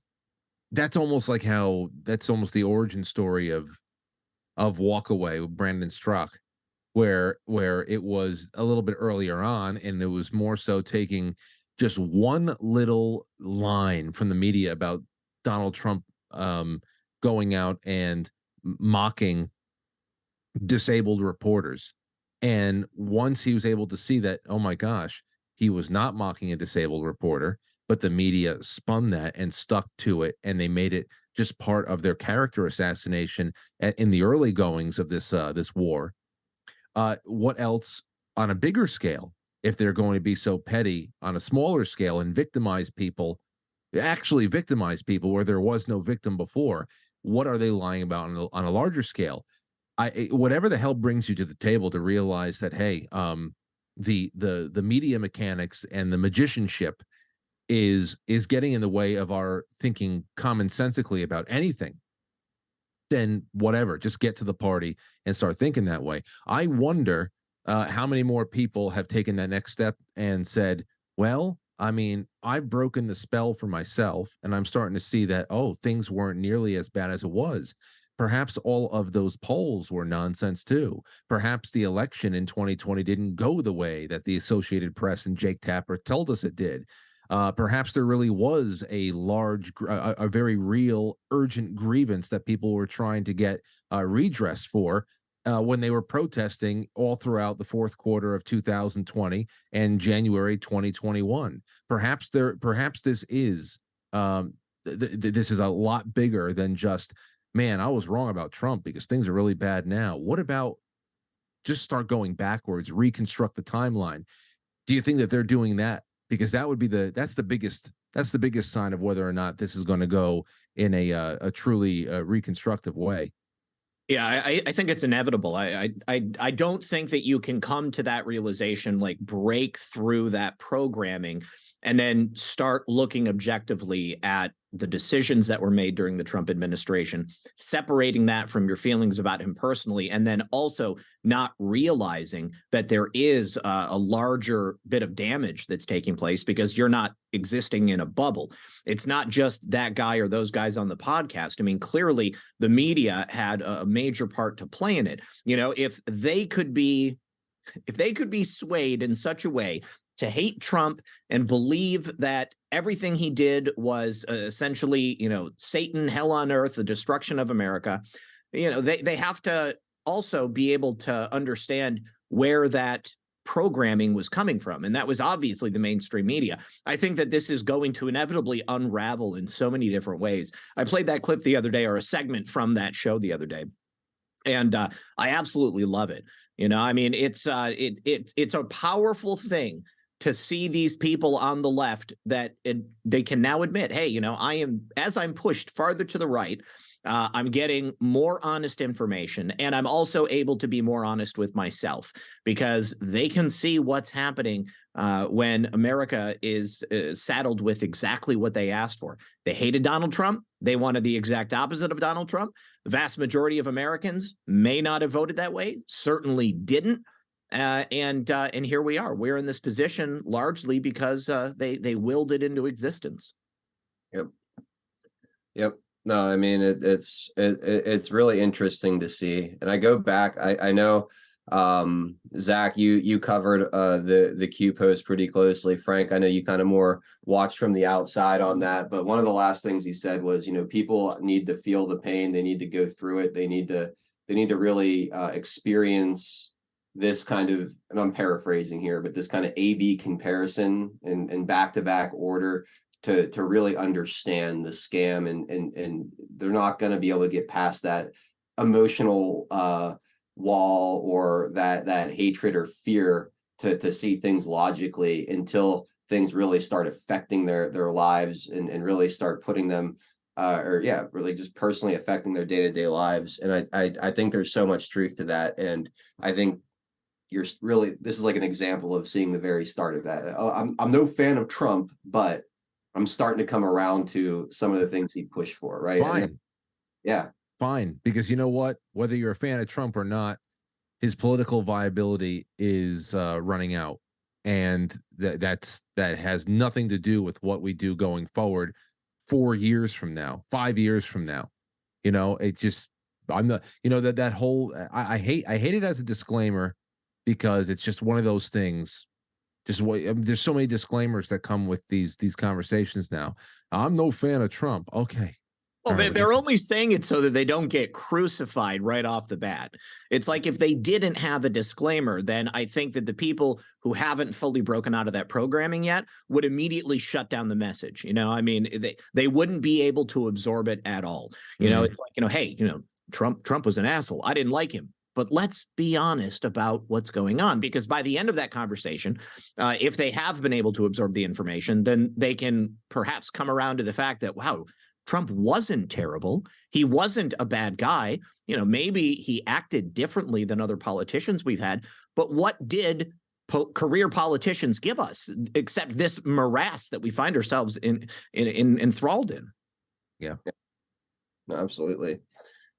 that's almost the origin story of Walk Away with Brandon Struck, where it was a little bit earlier on, and it was more so taking just one little line from the media about Donald Trump going out and mocking disabled reporters. And once he was able to see that, oh my gosh, he was not mocking a disabled reporter, but the media spun that and stuck to it, and they made it just part of their character assassination in the early goings of this war. What else on a bigger scale, if they're going to be so petty on a smaller scale and actually victimize people where there was no victim before? What are they lying about on a larger scale? Whatever the hell brings you to the table to realize that, hey, the media mechanics and the magicianship is getting in the way of our thinking commonsensically about anything, then whatever, just get to the party and start thinking that way. I wonder how many more people have taken that next step and said, well, I mean, I've broken the spell for myself, and I'm starting to see that, things weren't nearly as bad as it was. Perhaps all of those polls were nonsense too. Perhaps the election in 2020 didn't go the way that the Associated Press and Jake Tapper told us it did. Perhaps there really was a very real, urgent grievance that people were trying to get redress for when they were protesting all throughout the fourth quarter of 2020 and January 2021. Perhaps this is this is a lot bigger than just, man, I was wrong about Trump because things are really bad now. What about just start going backwards, reconstruct the timeline? Do you think that they're doing that? Because that would be that's the biggest sign of whether or not this is going to go in a truly reconstructive way. Yeah, I think it's inevitable. I don't think that you can come to that realization, like break through that programming and then start looking objectively at the decisions that were made during the Trump administration, separating that from your feelings about him personally, and then also not realizing that there is a larger bit of damage that's taking place because you're not existing in a bubble. It's not just that guy or those guys on the podcast. I mean, clearly the media had a major part to play in it. You know, if they could be swayed in such a way to hate Trump and believe that everything he did was essentially, you know, Satan, hell on earth, the destruction of America, you know, they have to also be able to understand where that programming was coming from. And that was obviously the mainstream media. I think that this is going to inevitably unravel in so many different ways. I played that clip the other day, or a segment from that show the other day, and I absolutely love it. You know, I mean, it's a powerful thing to see these people on the left that they can now admit, hey, you know, as I'm pushed farther to the right, I'm getting more honest information, and I'm also able to be more honest with myself because they can see what's happening when America is saddled with exactly what they asked for. They hated Donald Trump. They wanted the exact opposite of Donald Trump. The vast majority of Americans may not have voted that way, certainly didn't. And here we are. We're in this position largely because they willed it into existence. Yep. No, I mean it's really interesting to see. And I go back. I know, Zach, you covered the Q post pretty closely. Frank, I know you kind of more watched from the outside on that. But one of the last things he said was, you know, people need to feel the pain. They need to go through it. They need to really experience this kind of, and I'm paraphrasing here, but this kind of A/B comparison in back-to-back order to really understand the scam, and they're not going to be able to get past that emotional wall or that hatred or fear to see things logically until things really start affecting their lives and really start putting them really just personally affecting their day-to-day lives. And I think there's so much truth to that, and I think this is like an example of seeing the very start of that. I'm no fan of Trump, but I'm starting to come around to some of the things he pushed for, right? Fine. Yeah. Fine. Because you know what? Whether you're a fan of Trump or not, his political viability is running out. And that has nothing to do with what we do going forward 4 years from now, 5 years from now. You know, it just, I'm not, you know, that whole, I hate it as a disclaimer, because it's just one of those things. There's so many disclaimers that come with these conversations now. I'm no fan of Trump. Okay. Well, they're only saying it so that they don't get crucified right off the bat. It's like if they didn't have a disclaimer, then I think that the people who haven't fully broken out of that programming yet would immediately shut down the message. You know, I mean, they wouldn't be able to absorb it at all. You know, it's like, you know, hey, you know, Trump was an asshole. I didn't like him. But let's be honest about what's going on, because by the end of that conversation, if they have been able to absorb the information, then they can perhaps come around to the fact that, wow, Trump wasn't terrible. He wasn't a bad guy. You know, maybe he acted differently than other politicians we've had. But what did career politicians give us except this morass that we find ourselves enthralled in? Yeah, absolutely.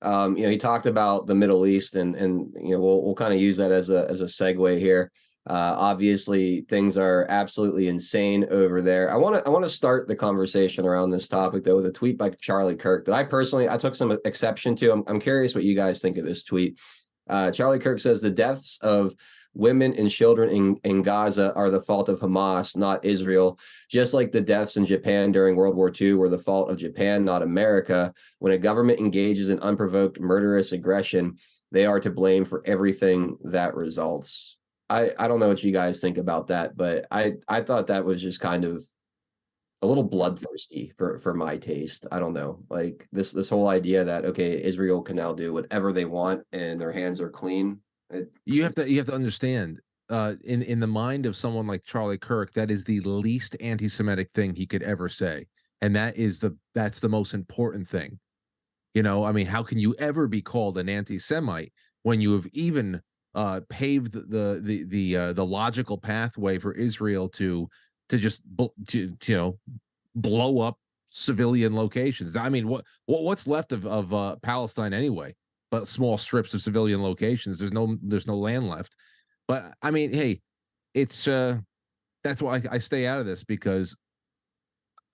You know, he talked about the Middle East, and you know, we'll kind of use that as a segue here. Obviously, things are absolutely insane over there. I want to start the conversation around this topic though with a tweet by Charlie Kirk that I took some exception to. I'm curious what you guys think of this tweet. Charlie Kirk says the deaths of women and children in Gaza are the fault of Hamas, not Israel. Just like the deaths in Japan during World War II were the fault of Japan, not America. When a government engages in unprovoked murderous aggression, they are to blame for everything that results. I don't know what you guys think about that, but I thought that was just kind of a little bloodthirsty for my taste. I don't know, like this whole idea that, okay, Israel can now do whatever they want and their hands are clean. You have to understand, in the mind of someone like Charlie Kirk, that is the least anti-Semitic thing he could ever say, and that's the most important thing. You know, I mean, how can you ever be called an anti-Semite when you have even paved the logical pathway for Israel to just blow up civilian locations? I mean, what's left of Palestine anyway? But small strips of civilian locations. There's no land left. But I mean, hey, it's that's why I stay out of this, because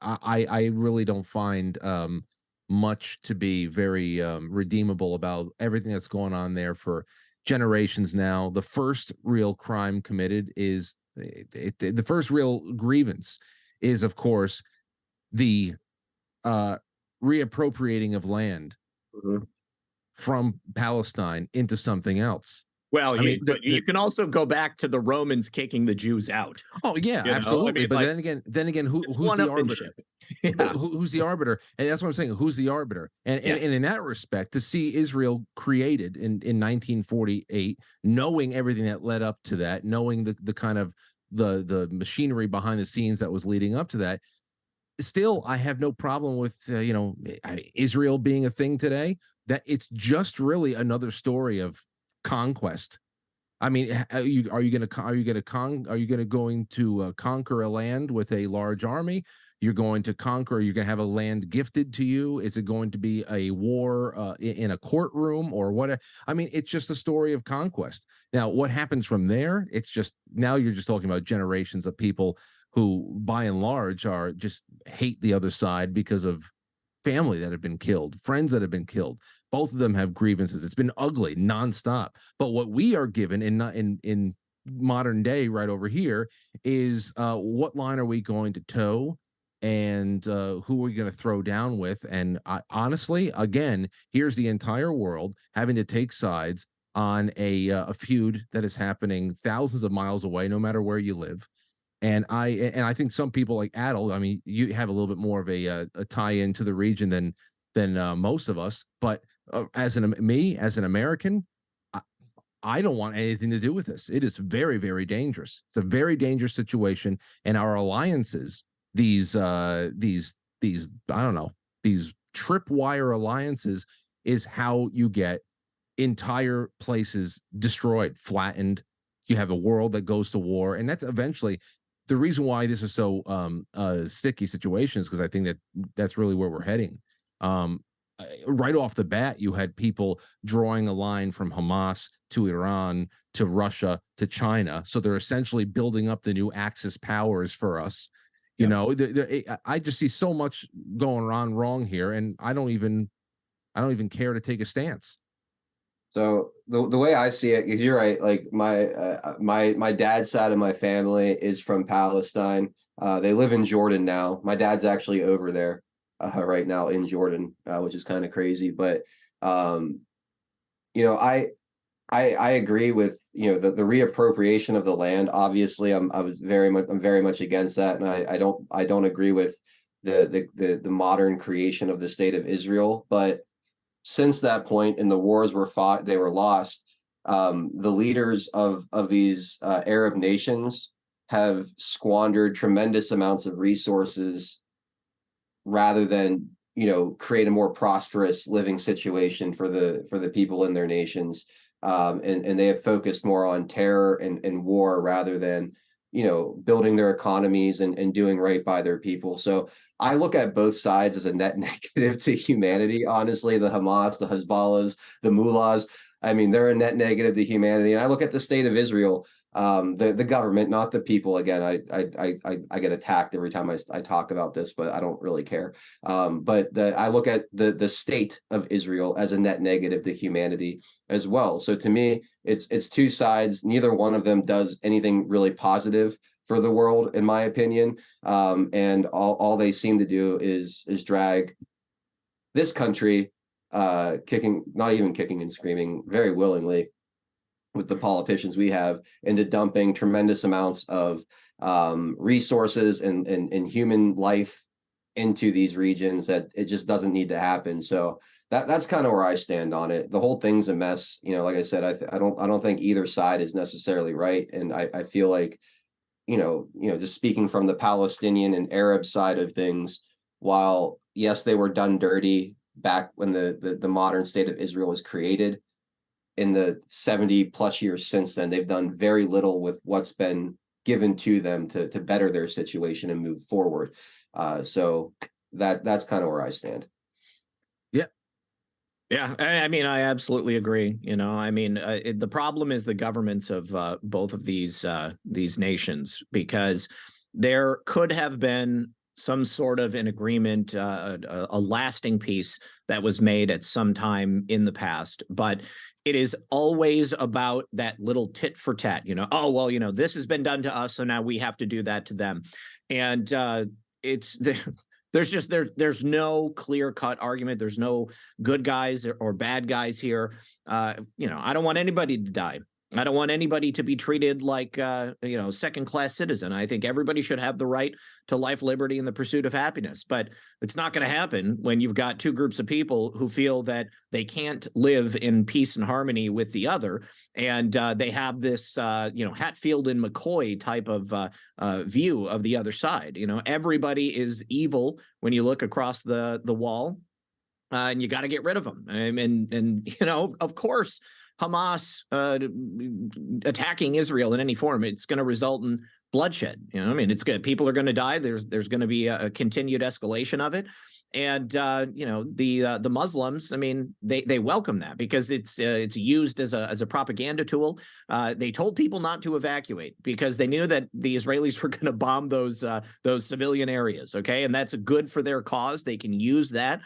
I really don't find much to be very redeemable about everything that's going on there for generations now. The first real crime committed is the first real grievance is, of course, the reappropriating of land from Palestine into something else. Well, you can also go back to the Romans kicking the Jews out. Oh yeah, absolutely. But then again, who's the arbiter? Yeah. Who's the arbiter? And that's what I'm saying. Who's the arbiter? And in that respect, to see Israel created in 1948, knowing everything that led up to that, knowing the kind of the machinery behind the scenes that was leading up to that, still, I have no problem with Israel being a thing today. That it's just really another story of conquest. I mean, are you going to conquer a land with a large army? You're going to conquer. You're going to have a land gifted to you. Is it going to be a war in a courtroom or what? I mean, it's just a story of conquest. Now, what happens from there? It's just now you're just talking about generations of people who, by and large, are just hate the other side because of family that have been killed, friends that have been killed. Both of them have grievances. It's been ugly nonstop. But what we are given in modern day right over here is what line are we going to toe, and who are we going to throw down with? And honestly, again, here's the entire world having to take sides on a feud that is happening thousands of miles away, no matter where you live. And I think some people like Adel, I mean, you have a little bit more of a tie-in to the region than most of us. But as an American, I don't want anything to do with this. It is very, very dangerous. It's a very dangerous situation. And our alliances, these I don't know, these tripwire alliances, is how you get entire places destroyed, flattened. You have a world that goes to war, and that's eventually the reason why this is so sticky situation, is because I think that's really where we're heading. Right off the bat, you had people drawing a line from Hamas to Iran to Russia to China. So they're essentially building up the new Axis powers for us. You know, I just see so much going on wrong here, and I don't even care to take a stance. So the way I see it, you're right. Like my dad's side of my family is from Palestine. They live in Jordan now. My dad's actually over there right now in Jordan, which is kind of crazy. But I agree with the reappropriation of the land. Obviously, I'm very much against that, and I don't agree with the modern creation of the state of Israel. But since that point, and the wars were fought, they were lost. The leaders of these Arab nations have squandered tremendous amounts of resources rather than create a more prosperous living situation for the people in their nations. And they have focused more on terror and war rather than building their economies and doing right by their people. So I look at both sides as a net negative to humanity. Honestly, the Hamas, the Hezbollahs, the mullahs, I mean, they're a net negative to humanity. And I look at the state of Israel, the government, not the people. Again, I get attacked every time I talk about this, but I don't really care. But I look at the state of Israel as a net negative to humanity as well. So to me, it's two sides. Neither one of them does anything really positive for the world, in my opinion. And all they seem to do is drag this country, not even kicking and screaming, very willingly, with the politicians we have, into dumping tremendous amounts of resources and human life into these regions that it just doesn't need to happen. So that's kind of where I stand on it. The whole thing's a mess. Like I said, I don't think either side is necessarily right. And I feel like, just speaking from the Palestinian and Arab side of things, while yes, they were done dirty, back when the modern state of Israel was created. In the 70 plus years since then, they've done very little with what's been given to them to better their situation and move forward. So that's kind of where I stand. Yeah, I mean, I absolutely agree. I mean, the problem is the governments of both of these nations, because there could have been some sort of an agreement, a lasting peace that was made at some time in the past, but it is always about that little tit for tat. Oh well, this has been done to us, so now we have to do that to them, and it's there's no clear cut argument. There's no good guys or bad guys here. I don't want anybody to die. I don't want anybody to be treated like second class citizen. I think everybody should have the right to life, liberty, and the pursuit of happiness. But it's not going to happen when you've got two groups of people who feel that they can't live in peace and harmony with the other, and they have this Hatfield and McCoy type of view of the other side. Everybody is evil when you look across the wall, and you got to get rid of them. And of course, Hamas attacking Israel in any form, it's going to result in bloodshed. It's good. People are going to die. There's going to be a continued escalation of it. And the Muslims, they welcome that, because it's used as a propaganda tool. They told people not to evacuate because they knew that the Israelis were going to bomb those civilian areas. Okay, and that's good for their cause. They can use that.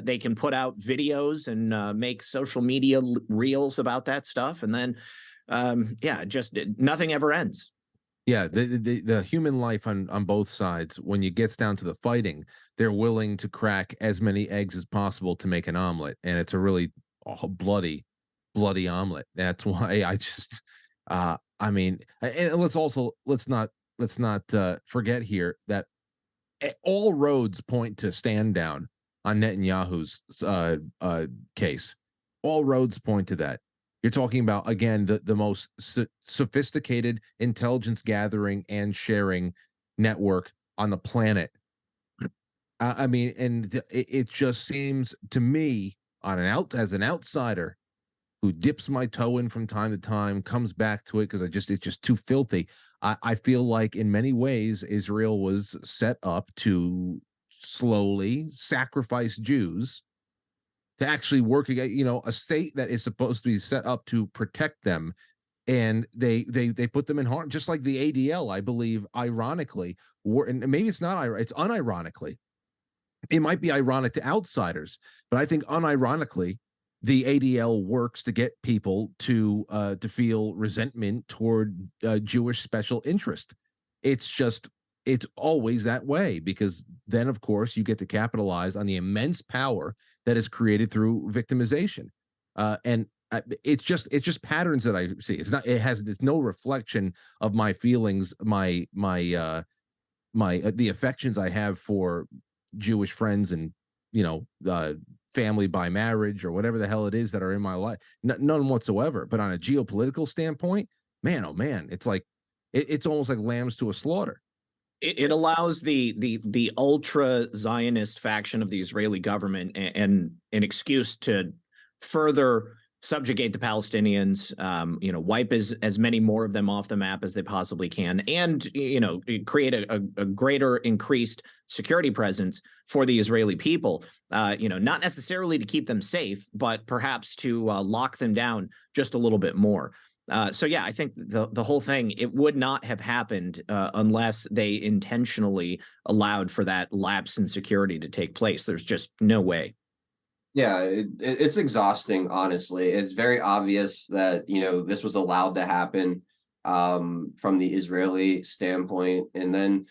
They can put out videos and make social media reels about that stuff, and then just nothing ever ends. Yeah, the human life on both sides, when it gets down to the fighting, they're willing to crack as many eggs as possible to make an omelet, and it's a really bloody omelet. That's why I just, and let's not forget here that all roads point to stand down on Netanyahu's case. All roads point to that. You're talking about, again, the most sophisticated intelligence gathering and sharing network on the planet. It just seems to me, as an outsider who dips my toe in from time to time, comes back to it because it's just too filthy. I feel like in many ways Israel was set up to slowly sacrifice Jews to actually work against, a state that is supposed to be set up to protect them, and they put them in harm, just like the ADL, I believe, ironically, and maybe it's unironically. It might be ironic to outsiders, but I think unironically, the ADL works to get people to feel resentment toward Jewish special interest. It's always that way, because then, of course, you get to capitalize on the immense power that is created through victimization. And it's just patterns that I see. It's no reflection of my feelings, the affections I have for Jewish friends and, family by marriage or whatever the hell it is that are in my life. None whatsoever. But on a geopolitical standpoint, man, oh man, it's like, it's almost like lambs to a slaughter. It allows the ultra Zionist faction of the Israeli government and an excuse to further subjugate the Palestinians, wipe as many more of them off the map as they possibly can, and create a greater increased security presence for the Israeli people. Not necessarily to keep them safe, but perhaps to lock them down just a little bit more. I think the whole thing, it would not have happened unless they intentionally allowed for that lapse in security to take place. There's just no way. Yeah, it's exhausting, honestly. It's very obvious that, this was allowed to happen from the Israeli standpoint. And then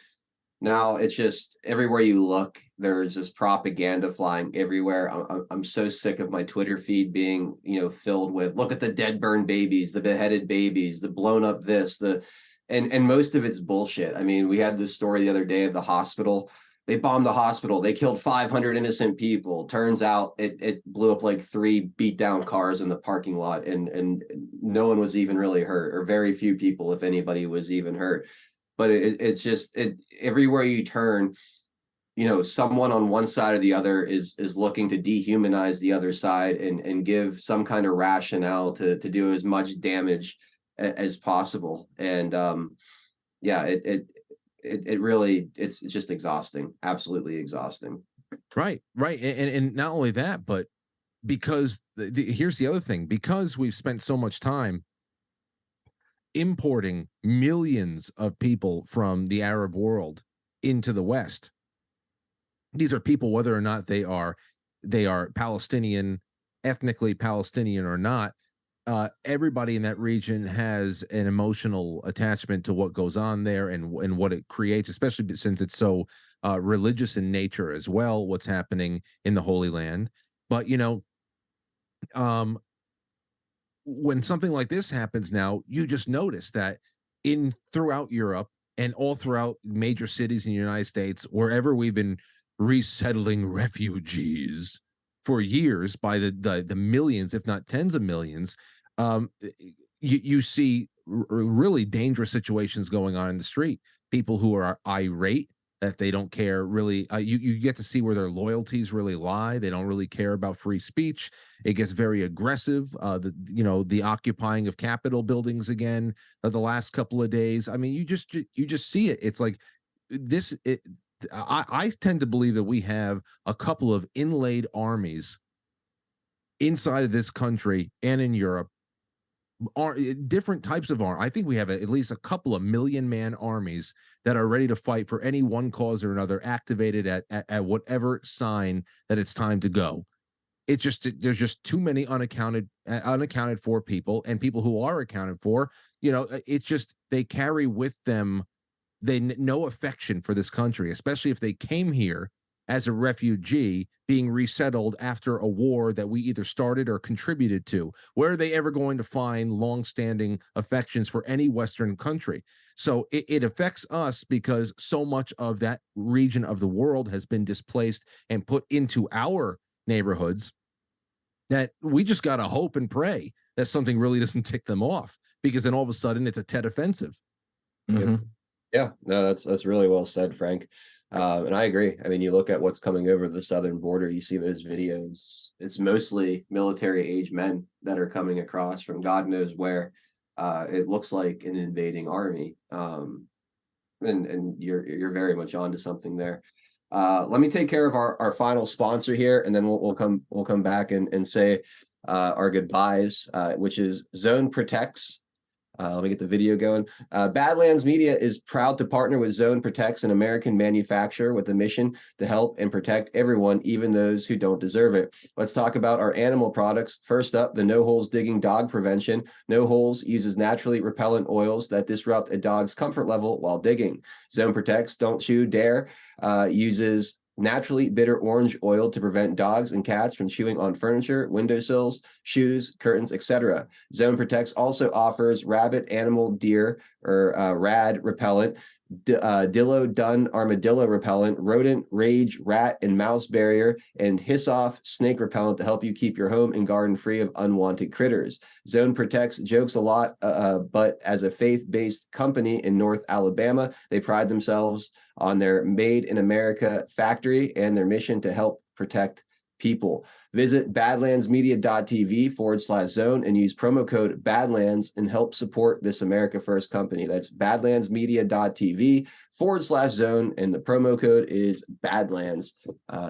now it's just everywhere you look, there's this propaganda flying everywhere. I'm so sick of my Twitter feed being, filled with, look at the dead burned babies, the beheaded babies, the blown up this, and most of it's bullshit. We had this story the other day of the hospital. They bombed the hospital. They killed 500 innocent people. Turns out it blew up like 3 beat down cars in the parking lot, and no one was even really hurt, or very few people, if anybody, was even hurt. But it's just everywhere you turn, someone on one side or the other is looking to dehumanize the other side and give some kind of rationale to do as much damage as possible. And it really, it's just exhausting, absolutely exhausting. Right. And not only that, but because here's the other thing, because we've spent so much time importing millions of people from the Arab world into the West. These are people, whether or not they are Palestinian, ethnically Palestinian or not. Everybody in that region has an emotional attachment to what goes on there and what it creates, especially since it's so religious in nature as well, what's happening in the Holy Land. But, when something like this happens now, you just notice that throughout Europe and all throughout major cities in the United States, wherever we've been resettling refugees for years by the millions, if not tens of millions, you see really dangerous situations going on in the street. People who are irate, that they don't care really. You get to see where their loyalties really lie. They don't really care about free speech. It gets very aggressive. The occupying of Capitol buildings again the last couple of days. I mean, you just see it. It's like this. I tend to believe that we have a couple of inlaid armies inside of this country and in Europe. Are different types of arms. I think we have at least a couple of million-man armies that are ready to fight for any one cause or another, activated at whatever sign that it's time to go. It's just, there's just too many unaccounted for people, and people who are accounted for, it's just, they carry with them no affection for this country, especially if they came here as a refugee being resettled after a war that we either started or contributed to. Where are they ever going to find longstanding affections for any Western country? So it affects us because so much of that region of the world has been displaced and put into our neighborhoods, that we just got to hope and pray that something really doesn't tick them off, because then all of a sudden it's a Tet offensive. Mm-hmm. Yeah, no, that's really well said, Frank. And I agree. I mean, you look at what's coming over the southern border, you see those videos. It's mostly military age men that are coming across from God knows where. It looks like an invading army. And you're very much onto something there. Let me take care of our final sponsor here, and then we'll come back and say our goodbyes, which is Zone Protects. Let me get the video going. Badlands Media is proud to partner with Zone Protects, an American manufacturer with a mission to help and protect everyone, even those who don't deserve it. Let's talk about our animal products. First up, the No Holes Digging Dog Prevention. No Holes uses naturally repellent oils that disrupt a dog's comfort level while digging. Zone Protects Don't Chew Dare uses naturally bitter orange oil to prevent dogs and cats from chewing on furniture, windowsills, shoes, curtains, etc. Zone Protects also offers rabbit, animal, deer, or rad repellent, Dillo Dun armadillo repellent, rodent, rage, rat, and mouse barrier, and hiss off snake repellent to help you keep your home and garden free of unwanted critters. Zone Protects jokes a lot, but as a faith-based company in North Alabama, they pride themselves on their Made in America factory and their mission to help protect people. Visit badlandsmedia.tv/zone and use promo code Badlands and help support this America First company. That's badlandsmedia.tv/zone, and the promo code is Badlands.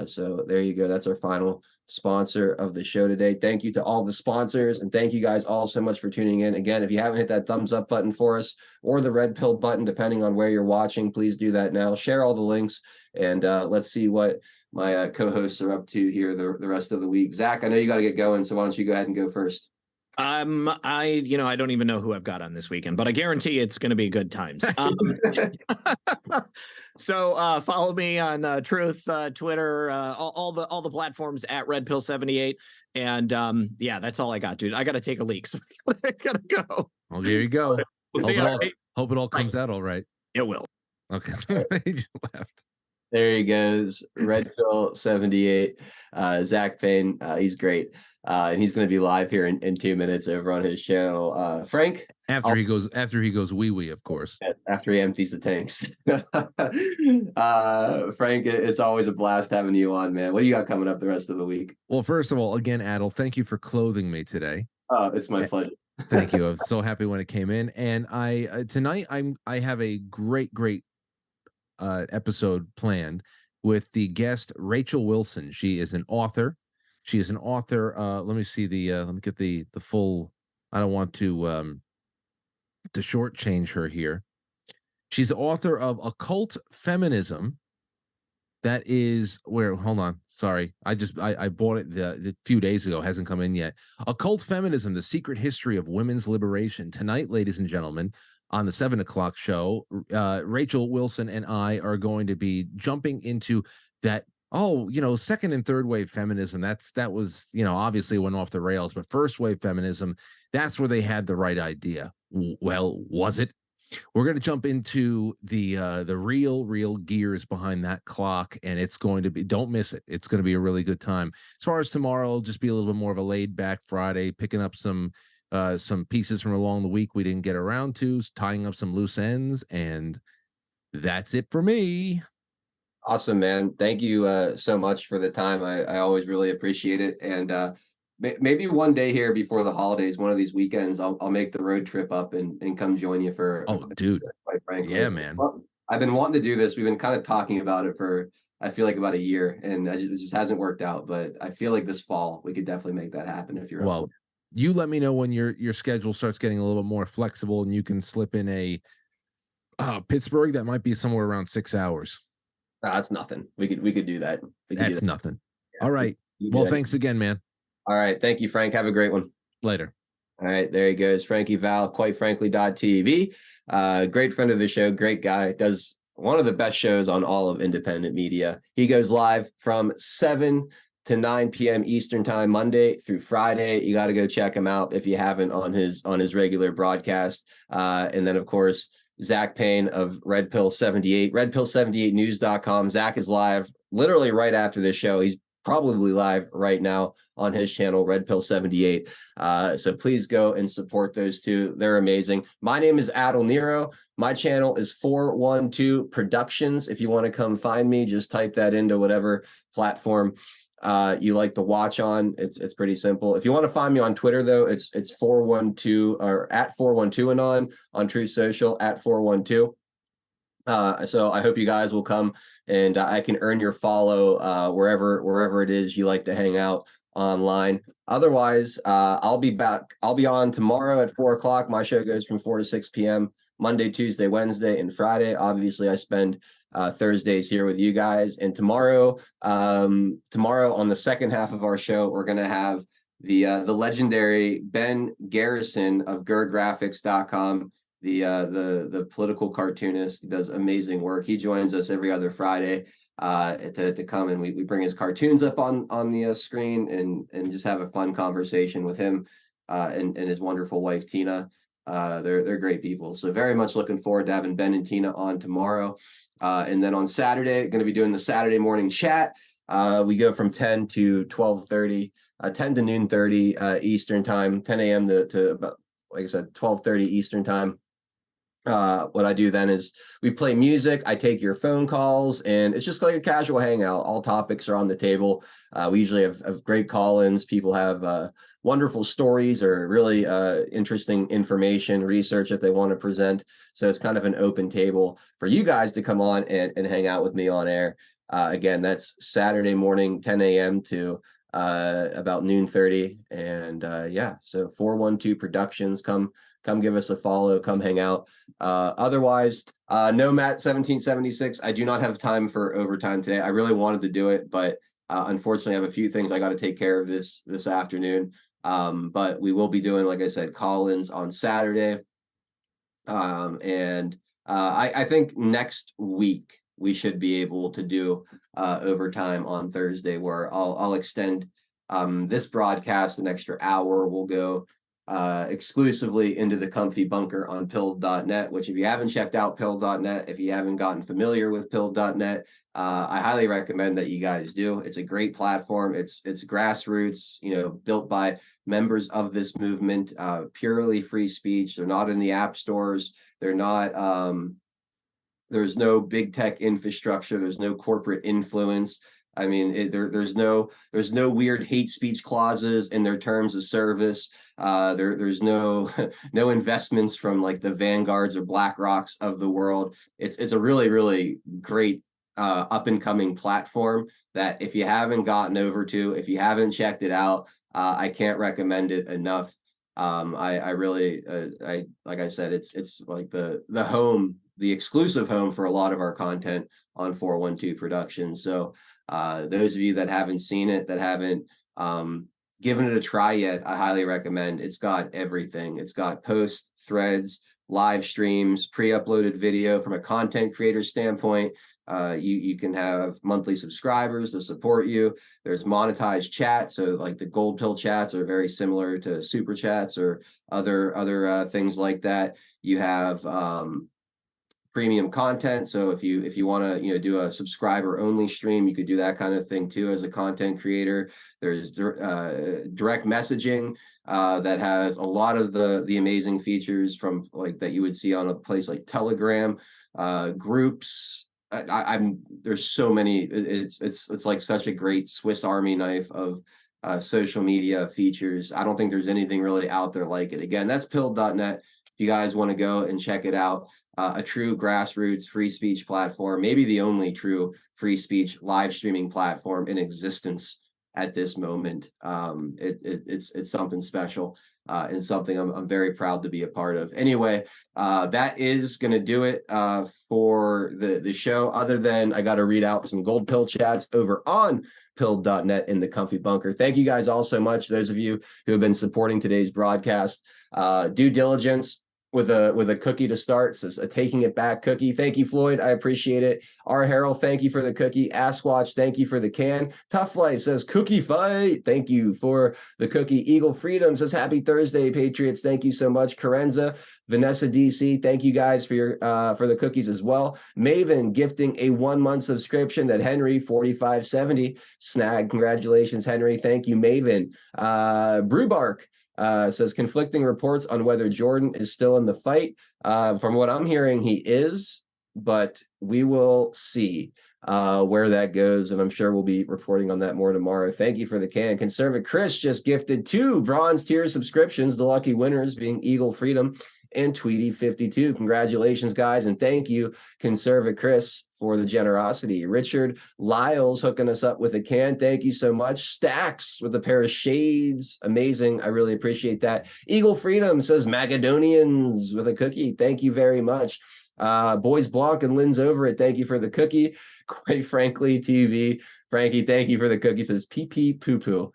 So there you go. That's our final sponsor of the show today. Thank you to all the sponsors, and thank you guys all so much for tuning in. Again, if you haven't hit that thumbs up button for us, or the red pill button, depending on where you're watching, please do that now. Share all the links, and let's see what my co-hosts are up to here the rest of the week. Zach, I know you got to get going, so why don't you go ahead and go first? I don't even know who I've got on this weekend, but I guarantee it's going to be good times. So follow me on Truth, Twitter, all the platforms at RedPill78, and that's all I got, dude. I got to take a leak, so I gotta go. Well, there you go. We'll hope it all comes out all right. It will. Okay. He just left. There he goes. Red Pill 78. Zach Payne. He's great. And he's going to be live here in 2 minutes over on his channel. Frank. After he goes wee, of course. After he empties the tanks. Frank, it's always a blast having you on, man. What do you got coming up the rest of the week? Well, first of all, again, Adel, thank you for clothing me today. It's my pleasure. Thank you. I was so happy when it came in. And tonight I have a great episode planned with the guest Rachel Wilson. She is an author. Let me see let me get the full. I don't want to shortchange her here. She's the author of Occult Feminism. That is where, hold on. Sorry. I bought it the few days ago. Hasn't come in yet. Occult Feminism, the Secret History of Women's Liberation. Tonight, ladies and gentlemen, on the 7 o'clock show, Rachel Wilson and I are going to be jumping into that. Second and third wave feminism. That was, obviously went off the rails, but first wave feminism, that's where they had the right idea. Well, was it? We're going to jump into the real gears behind that clock, and it's going to be, don't miss it. It's going to be a really good time. As far as tomorrow, it'll just be a little bit more of a laid back Friday, picking up some pieces from along the week we didn't get around to, tying up some loose ends, and that's it for me. Awesome, man. Thank you so much for the time. I always really appreciate it. And maybe one day here before the holidays, one of these weekends, I'll make the road trip up and come join you for. Oh, dude. Quite frankly. Yeah, man. I've been wanting to do this. We've been kind of talking about it for, I feel like, about a year, and it just hasn't worked out. But I feel like this fall we could definitely make that happen if you're. Well, you let me know when your schedule starts getting a little bit more flexible, and you can slip in a Pittsburgh. That might be somewhere around 6 hours. That's nothing. We could do that. That's nothing. Yeah, all right. Well, thanks again, man. All right. Thank you, Frank. Have a great one. Later. All right. There he goes. Frankie Val, quite frankly.tv. Great friend of the show. Great guy. Does one of the best shows on all of independent media. He goes live from 7 to 9 p.m. Eastern time, Monday through Friday. You got to go check him out if you haven't on his regular broadcast. And then, of course, Zach Payne of Red Pill 78, redpill78news.com. Zach is live literally right after this show. He's probably live right now on his channel, Red Pill 78. So please go and support those two. They're amazing. My name is Adel Nero. My channel is 412 Productions. If you want to come find me, just type that into whatever platform you like to watch on. It's pretty simple. If you want to find me on Twitter, though, it's 412 or at 412 and on Truth Social at 412. So I hope you guys will come and I can earn your follow wherever it is you like to hang out online. Otherwise, I'll be back. I'll be on tomorrow at 4 o'clock. My show goes from 4 to 6 p.m. Monday, Tuesday, Wednesday, and Friday. Obviously, I spend Thursdays here with you guys. And tomorrow on the second half of our show, we're going to have the legendary Ben Garrison of GurGraphics.com, the political cartoonist. He does amazing work. He joins us every other Friday to come, and we bring his cartoons up on the screen and just have a fun conversation with him and his wonderful wife Tina. They're great people. So very much looking forward to having Ben and Tina on tomorrow. And then on Saturday, going to be doing the Saturday morning chat. We go from 10 to 12:30, 10 to noon 30 Eastern time, 10 a.m. to about, like I said, 12:30 Eastern time. What I do then is we play music. I take your phone calls, and it's just like a casual hangout. All topics are on the table. We usually have great call-ins. People have wonderful stories or really interesting information, research that they want to present. So it's kind of an open table for you guys to come on and hang out with me on air. Again, that's Saturday morning, 10 a.m. to about noon 30. And so 412 Productions, come give us a follow, come hang out. Otherwise, no Matt 1776. I do not have time for overtime today. I really wanted to do it, but unfortunately I have a few things I got to take care of this afternoon. But we will be doing, like I said, call-ins on Saturday. I think next week we should be able to do overtime on Thursday, where I'll extend this broadcast an extra hour. We'll go exclusively into the comfy bunker on pilled.net, which if you haven't checked out pilled.net, if you haven't gotten familiar with pilled.net, I highly recommend that you guys do. It's a great platform. It's grassroots, built by members of this movement, purely free speech. They're not in the app stores. They're not, there's no big tech infrastructure. There's no corporate influence. I mean, there's no weird hate speech clauses in their terms of service. There's no no investments from like the Vanguards or BlackRocks of the world. It's a really, really great up and coming platform that if you haven't gotten over to, if you haven't checked it out, I can't recommend it enough. I really, like I said, it's like the home, the exclusive home for a lot of our content on 412 Productions. So those of you that haven't seen it, that haven't given it a try yet, I highly recommend. It's got everything. It's got posts, threads, live streams, pre-uploaded video. From a content creator standpoint, you can have monthly subscribers to support you. There's monetized chat, so like the gold pill chats are very similar to super chats or other things like that. You have premium content, so if you want to do a subscriber only stream, you could do that kind of thing too as a content creator. There's direct messaging that has a lot of the amazing features from like that you would see on a place like Telegram, groups. There's so many. It's like such a great Swiss Army knife of social media features. I don't think there's anything really out there like it. Again, that's pilled.net. If you guys want to go and check it out, a true grassroots free speech platform, maybe the only true free speech live streaming platform in existence at this moment. It's something special and something I'm very proud to be a part of. Anyway, that is going to do it for the show. Other than I got to read out some gold pill chats over on pilled.net in the comfy bunker. Thank you guys all so much. Those of you who have been supporting today's broadcast. Due diligence with a cookie to start, so a taking it back cookie. Thank you, Floyd. I appreciate it. R. Harrell, thank you for the cookie. Askwatch, thank you for the can. Tough Life says cookie fight. Thank you for the cookie. Eagle Freedom says happy Thursday, Patriots. Thank you so much. Carenza, Vanessa DC, thank you guys for your for the cookies as well. Maven gifting a 1-month subscription that Henry 4570 snagged. Congratulations, Henry. Thank you, Maven. Brewbark says conflicting reports on whether Jordan is still in the fight. From what I'm hearing, he is, but we will see where that goes, and I'm sure we'll be reporting on that more tomorrow. Thank you for the can. Conservative Chris just gifted 2 bronze tier subscriptions, the lucky winners being Eagle Freedom and Tweety52. Congratulations, guys, and thank you, Conservative Chris, for the generosity. Richard Lyles hooking us up with a can. Thank you so much. Stacks with a pair of shades. Amazing. I really appreciate that. Eagle Freedom says Macedonians with a cookie. Thank you very much. Boys Blanc and Lynn's over it. Thank you for the cookie. Quite frankly, TV. Frankie, thank you for the cookie. Says pee pee poo poo.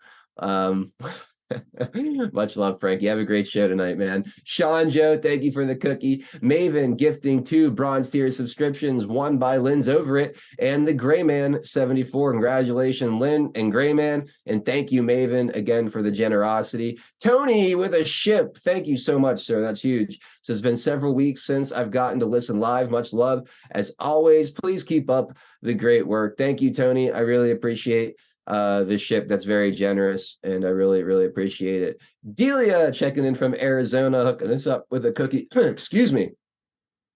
Much love, Frankie. Have a great show tonight, man. Sean Joe, thank you for the cookie. Maven gifting 2 bronze tier subscriptions, 1 by Lynn's Over It, and the Gray Man 74. Congratulations, Lynn and Gray Man. And thank you, Maven, again for the generosity. Tony with a ship. Thank you so much, sir. That's huge. So it's been several weeks since I've gotten to listen live. Much love. As always, please keep up the great work. Thank you, Tony. I really appreciate the ship. That's very generous, and I really, really appreciate it. Delia checking in from Arizona, hooking us up with a cookie. Excuse me.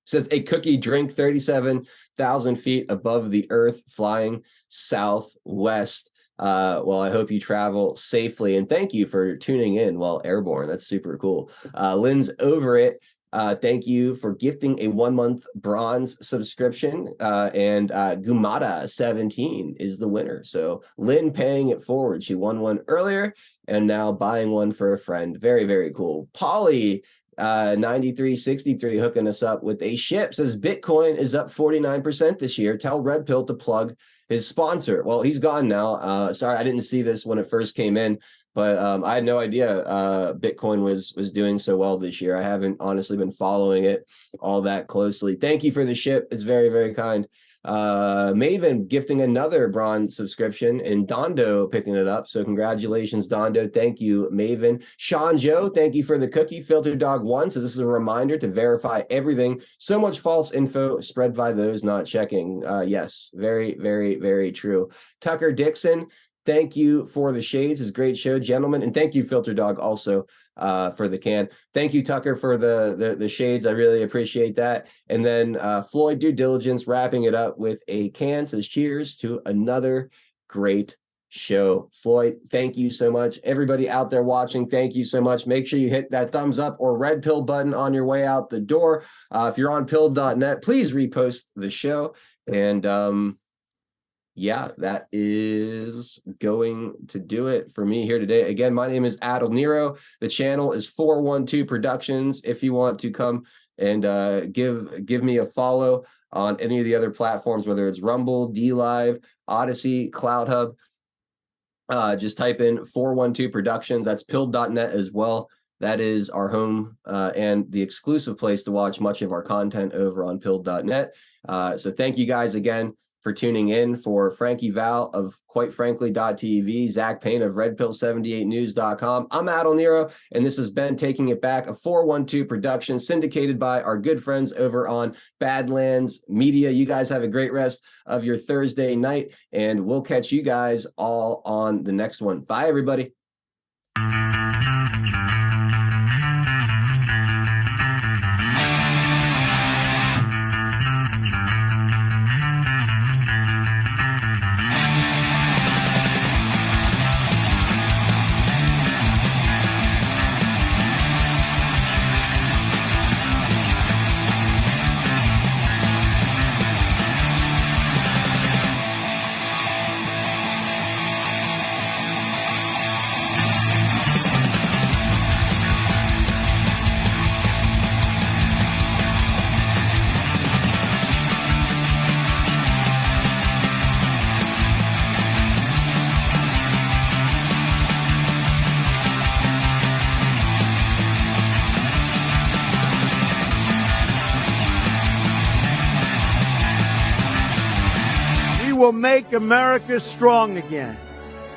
Says a cookie drink 37,000 feet above the earth, flying southwest. Well, I hope you travel safely, and thank you for tuning in while airborne. That's super cool. Lynn's Over It. Thank you for gifting a 1-month bronze subscription. And Gumata 17 is the winner. So Lynn paying it forward. She won one earlier and now buying one for a friend. Very, very cool. Polly 9363 hooking us up with a ship. Says Bitcoin is up 49% this year. Tell Red Pill to plug his sponsor. Well, he's gone now. Sorry, I didn't see this when it first came in. But I had no idea Bitcoin was doing so well this year. I haven't honestly been following it all that closely. Thank you for the ship. It's very, very kind. Maven gifting another bronze subscription, and Dondo picking it up. So congratulations, Dondo. Thank you, Maven. Sean Joe, thank you for the cookie. Filter Dog 1. So this is a reminder to verify everything. So much false info spread by those not checking. Yes, very, very, very true. Tucker Dixon, thank you for the shades. It's a great show, gentlemen. And thank you, Filter Dog, also for the can. Thank you, Tucker, for the shades. I really appreciate that. And then Floyd Due Diligence wrapping it up with a can, says cheers to another great show. Floyd, thank you so much. Everybody out there watching, thank you so much. Make sure you hit that thumbs up or red pill button on your way out the door. If you're on pilled.net, please repost the show. And yeah, that is going to do it for me here today. Again, my name is Adel Nero. The channel is 412 Productions. If you want to come and give me a follow on any of the other platforms, whether it's Rumble, DLive, Odyssey, Cloud Hub, just type in 412 Productions. That's pilled.net as well. That is our home and the exclusive place to watch much of our content over on pilled.net. So thank you guys again for tuning in. For Frankie Val of QuiteFrankly.tv, Zach Payne of RedPill78News.com, I'm Adel Nero, and this has been Taking It Back, a 412 production syndicated by our good friends over on Badlands Media. You guys have a great rest of your Thursday night, and we'll catch you guys all on the next one. Bye, everybody. We will make America strong again.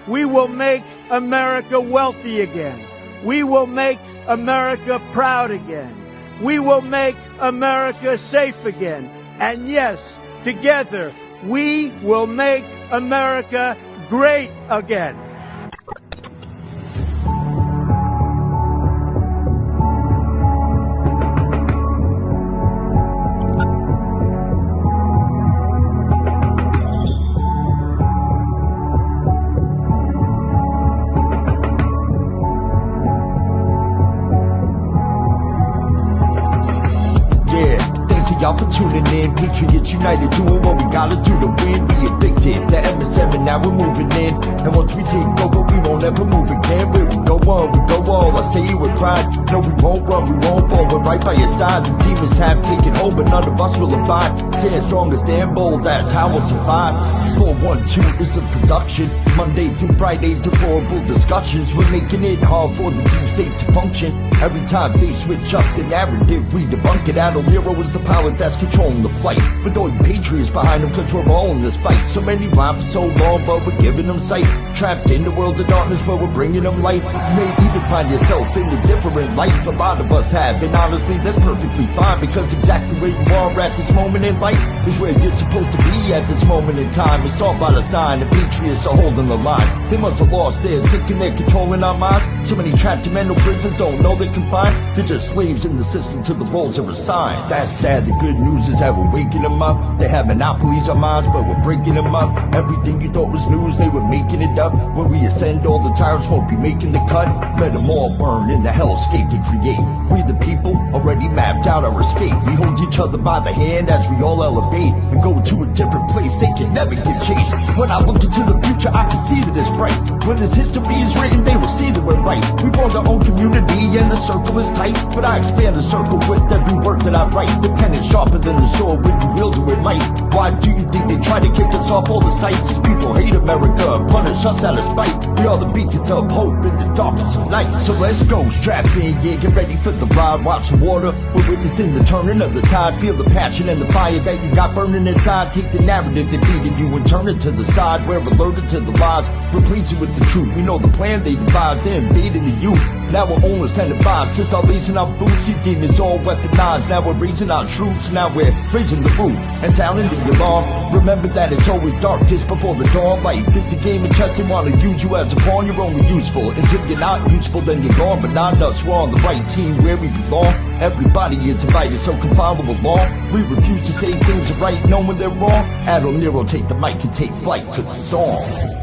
We will make America wealthy again. We will make America proud again. We will make America safe again. And yes, together, we will make America great again. Y'all for tuning in, Patriots United, doing what we gotta do to win. We evicted the MS7, now we're moving in. And once we take over, we won't ever move again. Where we go on, we go all. I say it with pride. No, we won't run, we won't fall. We're right by your side. The demons have taken hold, but none of us will abide. Stand strong, stand bold, that's how we'll survive. 412 is the production. Monday through Friday, deplorable discussions. We're making it hard for the deep state to function. Every time they switch up the narrative, we debunk it. Adel Nero is the power that's controlling the plight. With all the patriots behind them, cause we're all in this fight. So many rhyme for so long, but we're giving them sight. Trapped in the world of darkness, but we're bringing them light. You may even find yourself in a different life. A lot of us have, and honestly, that's perfectly fine. Because exactly where you are at this moment in life is where you're supposed to be at this moment in time. It's all by design, the patriots are holding the line. They must have lost theirs, thinking they're controlling our minds. So many trapped in mental prisons don't know they're confined. They're just slaves in the system till the roles are assigned. That's sad. The good news is that we're waking them up. They have monopolies on minds, but we're breaking them up. Everything you thought was news, they were making it up. When we ascend, all the tyrants won't be making the cut. Let them all burn in the hellscape they create. We the people already mapped out our escape. We hold each other by the hand as we all elevate and go to a different place. They can never get chased. When I look into the future, I can see that it's bright. When this history is written, they will see that we're right. We formed our own community and the circle is tight. But I expand the circle with every word that I write. The pen is sharper than the sword when you wield it with might. Why do you think they try to kick us off all the sites? These people hate America, punish us out of spite. We are are the beacons of hope in the darkness of night. So let's go, strap in, yeah, get ready for the ride. Watch the water, we're witnessing the turning of the tide. Feel the passion and the fire that you got burning inside. Take the narrative that feeding you and turn it to the side. We're alerted to the lies, we're preaching with the truth. We know the plan they devised, they're invading the youth. Now we're only and advised to start raising our boots. These demons all weaponized. Now we're raising our troops. Now we're raising the roof and sounding the alarm. Remember that it's always darkest before the dawn. Life is a game of chess. They want to use you as a pawn. You're only useful until you're not useful. Then you're gone, but not us. We're on the right team where we belong. Everybody is invited, so come follow along. We refuse to say things are right, knowing they're wrong. Adam Nero, take the mic and take flight to the song.